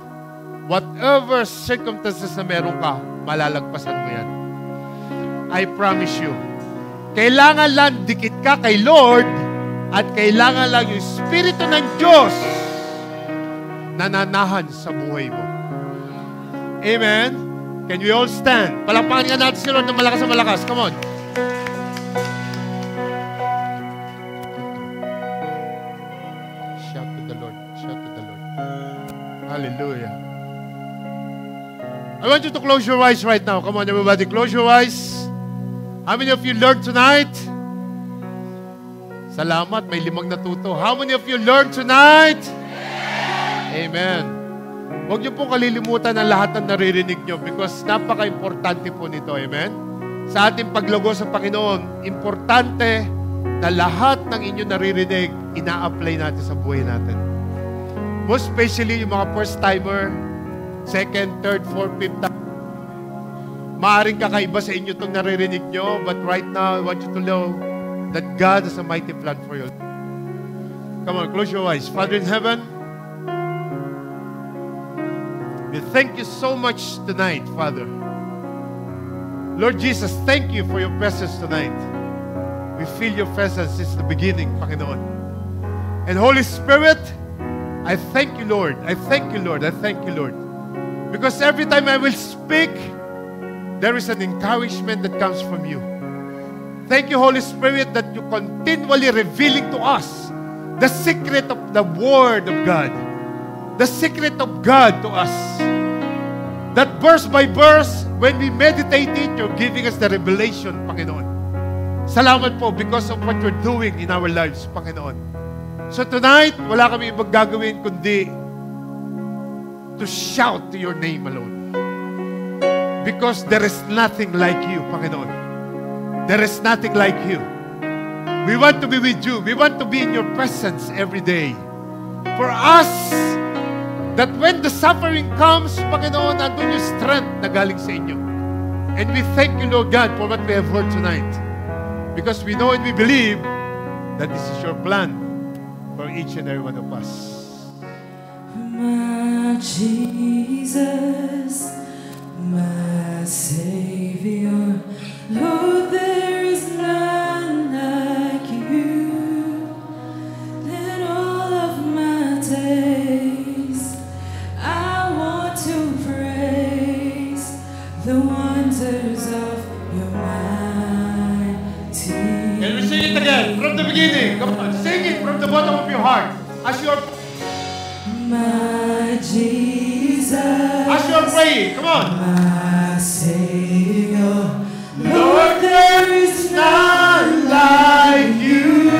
whatever circumstances na meron ka, malalagpasan mo yan. I promise you. Kailangan lang dikit ka kay Lord at kailangan lang yung Espiritu ng Diyos nananahan sa buhay mo. Amen? Can we all stand? Palakpakan nga natin si Lord ng malakas na malakas. Come on. Shout to the Lord. Shout to the Lord. Hallelujah. I want you to close your eyes right now. Come on, everybody, close your eyes. How many of you learned tonight? Salamat, may 5 natuto. How many of you learned tonight? Amen. Huwag niyo pong kalilimutan ang lahat ng naririnig niyo because napaka-importante po nito. Amen? Sa ating paglago sa Panginoon, importante na lahat ng inyong naririnig, ina-apply natin sa buhay natin. Most especially yung mga first-timer, second, third, fourth, fifth time. Maaring kakaiba sa inyo itong naririnig nyo, but right now, I want you to know that God has a mighty plan for you. Come on, close your eyes. Father in heaven, we thank you so much tonight, Father. Lord Jesus, thank you for your presence tonight. We feel your presence since the beginning, Panginoon. And Holy Spirit, I thank you, Lord. I thank you, Lord. I thank you, Lord. Because every time I will speak, there is an encouragement that comes from you. Thank you, Holy Spirit, that you continually revealing to us the secret of the Word of God. The secret of God to us. That verse by verse, when we meditate it, you're giving us the revelation, Panginoon. Salamat po because of what you're doing in our lives, Panginoon. So tonight, wala kami ibang gagawin kundi to shout to your name alone. Because there is nothing like you, Panginoon. There is nothing like you. We want to be with you. We want to be in your presence every day. For us, that when the suffering comes, Panginoon, andun yung strength na galing sa inyo. And we thank you, Lord God, for what we have heard tonight. Because we know and we believe that this is your plan for each and every one of us. My Jesus, my Savior, Lord, there is none like you. In all of my days, I want to praise the wonders of your mighty. Can we sing it again from the beginning? Come on, sing it from the bottom of your heart. As you're My Jesus, as you're praying, come on. my Savior, Lord, there is none like you.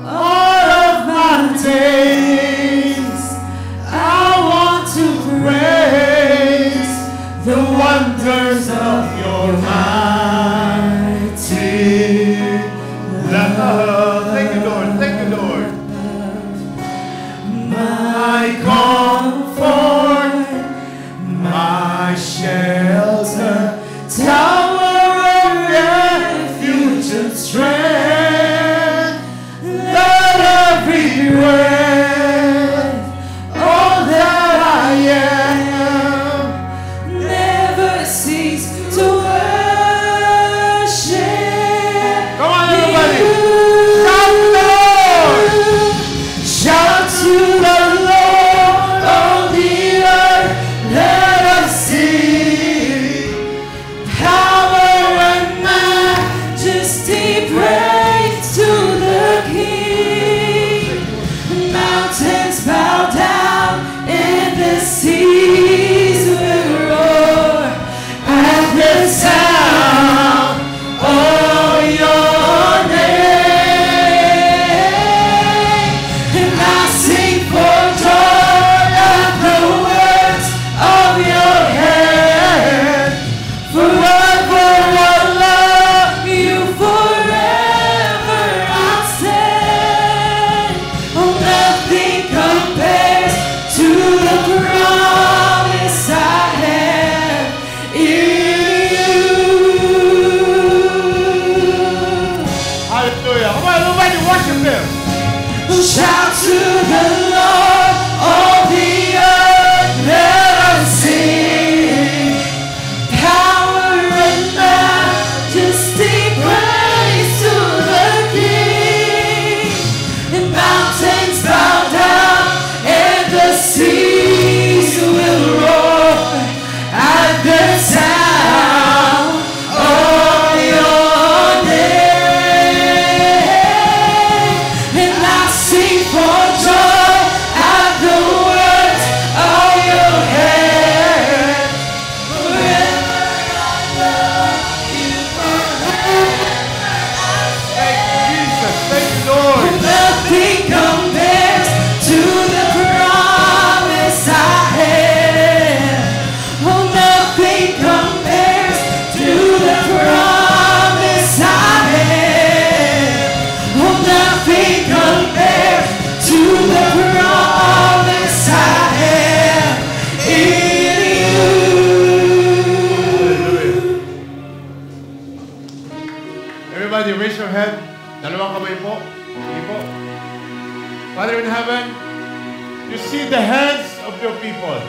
All of my days, I want to praise the wonders of your mighty love. Thank you, Lord. Thank you, Lord. My comfort, my shelter, tower of refuge and strength. Let every breath, all that I am, never cease to worship. Come on, everybody. you. Shout to the Lord on the earth, let us sing. Power and majesty, praise to the King. Mountains bow down and the seas will roar at the sound of your name. And I sing for joy at the works of your hand. Forever I'll love you, forever I'll stand. Oh, nothing compares to the promise I have in you. Hallelujah. Come on, everybody, worship Him. Shout to the Lord, all the earth, let us sing. Power and majesty, praise to the King. And mountains bow down and the seas will roar at the sound of your name. And I sing for joy at Sige po. Father in heaven, you see the hands of your people.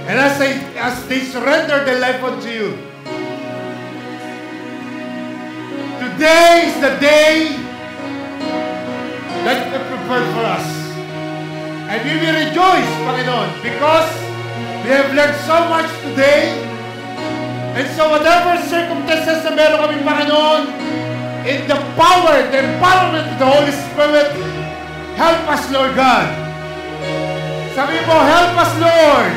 And as they surrender their life unto you, today is the day that you prepared for us. And we will rejoice, Panginoon, because we have learned so much today. And so whatever circumstances na meron kami, Panginoon, in the power, the empowerment of the Holy Spirit, help us, Lord God. Sabi mo, help us, Lord.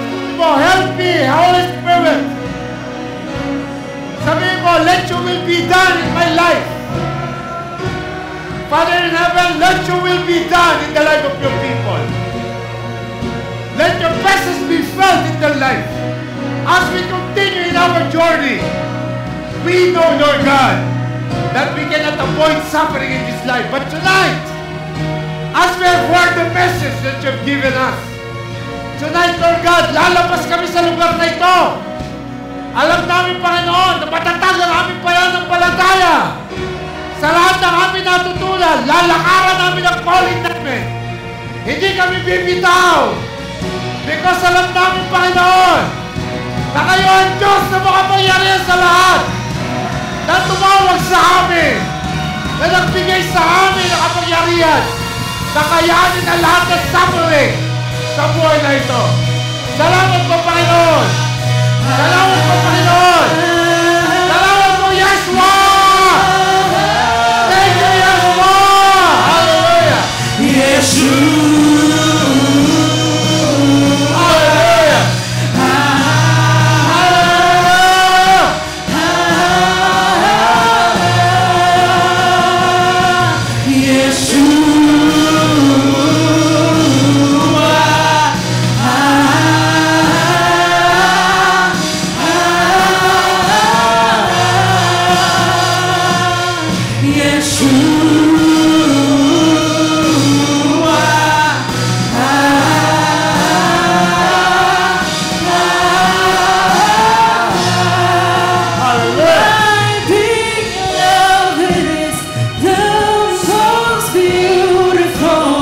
Sabi mo, help me, Holy Spirit. Sabi mo, let your will be done in my life. Father in heaven, let your will be done in the life of your people. Let your presence be felt in their life. As we continue in our journey, we know, Lord God, that we cannot avoid suffering in this life. But tonight, as we have heard the message that you have given us, tonight, Lord God, lalabas kami sa lugar na ito. Alam namin, Panginoon, na matatag ang aming pananampalataya. Sa lahat ng aming natutunan, lalakaran namin ang calling namin. Hindi kami bibitaw. Because alam namin, Panginoon, na kayo ang Diyos na makapangyarihan sa lahat, na tumawag sa amin, na nagbigay sa amin ang kapangyarihan, na kayanin ang lahat ng suffering sa buhay na ito. Salamat po, Panginoon! Salamat po, Panginoon! Salamat po, Yeshua! Thank you, Yeshua! Hallelujah! Yeshua! Most beautiful.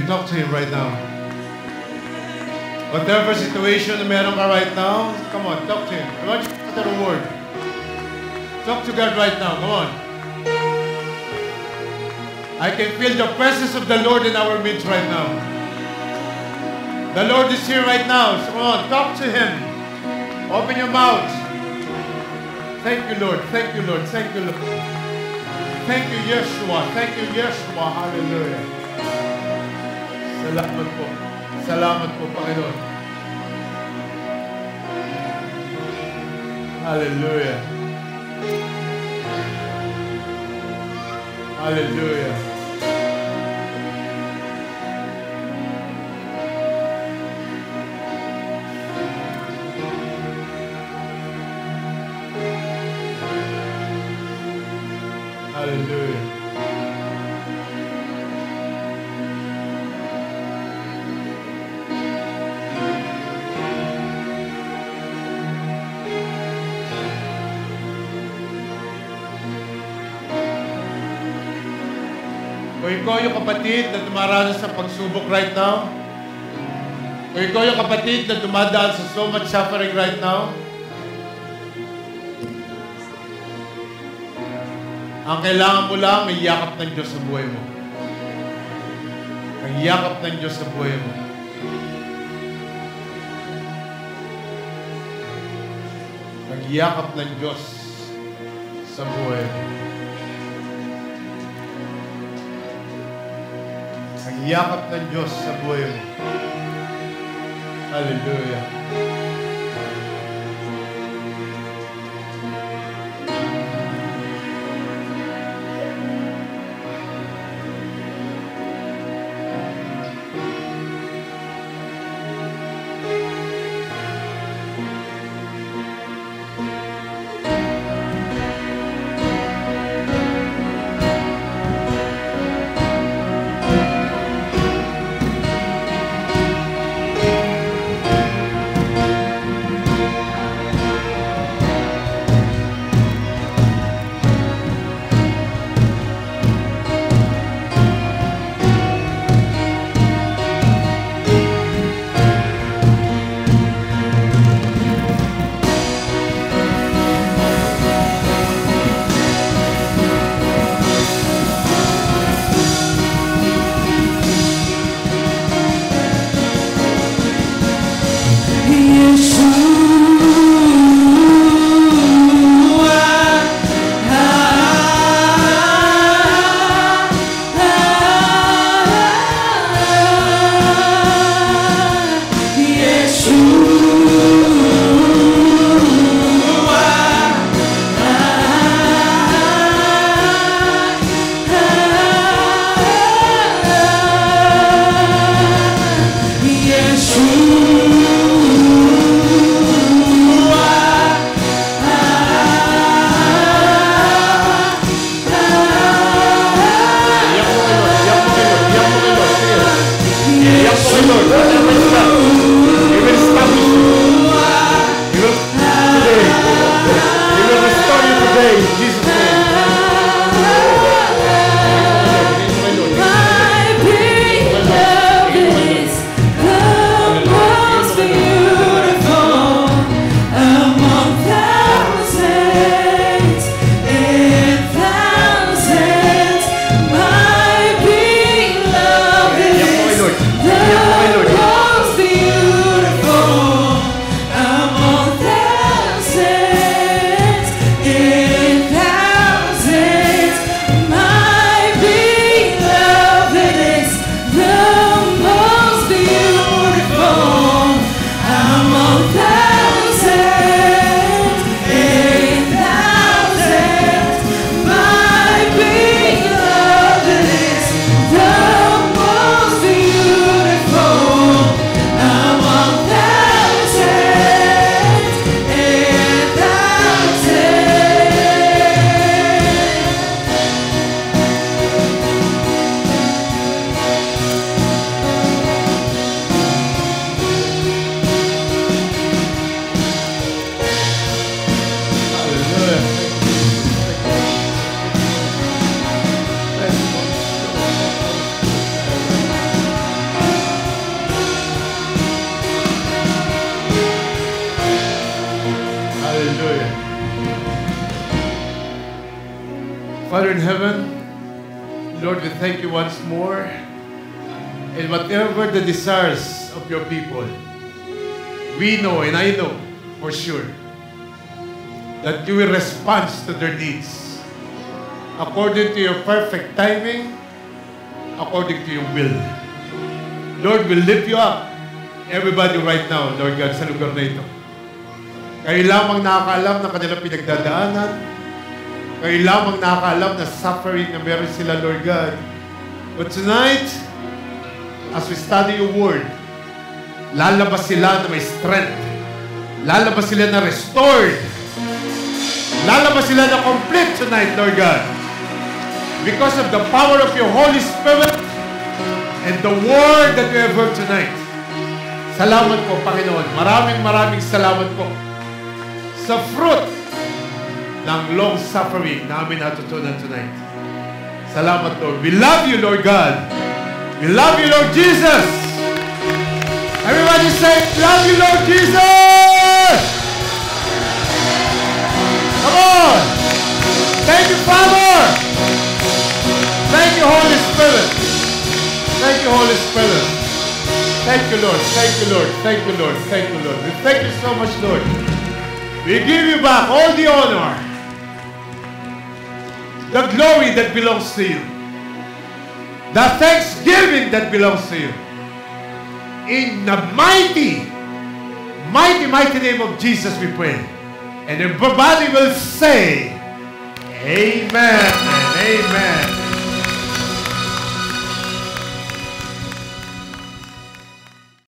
Talk to him right now. Whatever situation na meron ka right now, come on, talk to him. I want you to utter a word. Talk to God right now, come on. I can feel the presence of the Lord in our midst right now. The Lord is here right now, so come on, talk to him. Open your mouth. Thank you, Lord. Thank you, Lord. Thank you, Lord. Thank you, Yeshua. Thank you, Yeshua. Hallelujah. Salamat po. Salamat po, Panginoon. Hallelujah. Hallelujah. Hallelujah. Kung ikaw yung kapatid na dumaranas sa pagsubok right now, kung ikaw yung kapatid na dumadaan sa so much suffering right now, ang kailangan mo lang ay yakap ng Diyos sa buhay mo. Ang yakap ng Diyos sa buhay mo. Ang yakap ng Diyos sa buhay mo. Ang yakap ng Diyos sa buhay mo. Hallelujah. Father in heaven, Lord, we thank you once more. And whatever the desires of your people, we know and I know for sure that you will respond to their needs according to your perfect timing, according to your will. Lord, we lift you up. Everybody right now, Lord God, sa lugar na ito. Kayo lamang nakakaalam ng kanilang pinagdadaanan. Kayo lamang nakakaalam na suffering na meron sila, Lord God. But tonight, as we study your word, lalabas sila na may strength. Lalabas sila na restored. Lalabas sila na complete tonight, Lord God. Because of the power of your Holy Spirit and the word that we have heard tonight. Salamat po, Panginoon. Maraming salamat po sa fruit ng long suffering na amin natutunan tonight. Salamat, Lord. We love you, Lord God. We love you, Lord Jesus. Everybody say, love you, Lord Jesus. Come on. Thank you, Father. Thank you, Holy Spirit. Thank you, Holy Spirit. Thank you, Lord. Thank you, Lord. Thank you, Lord. Thank you, Lord. We thank you so much, Lord. We give you back all the honor, the glory that belongs to you, the thanksgiving that belongs to you. In the mighty name of Jesus we pray. And everybody will say, Amen and Amen.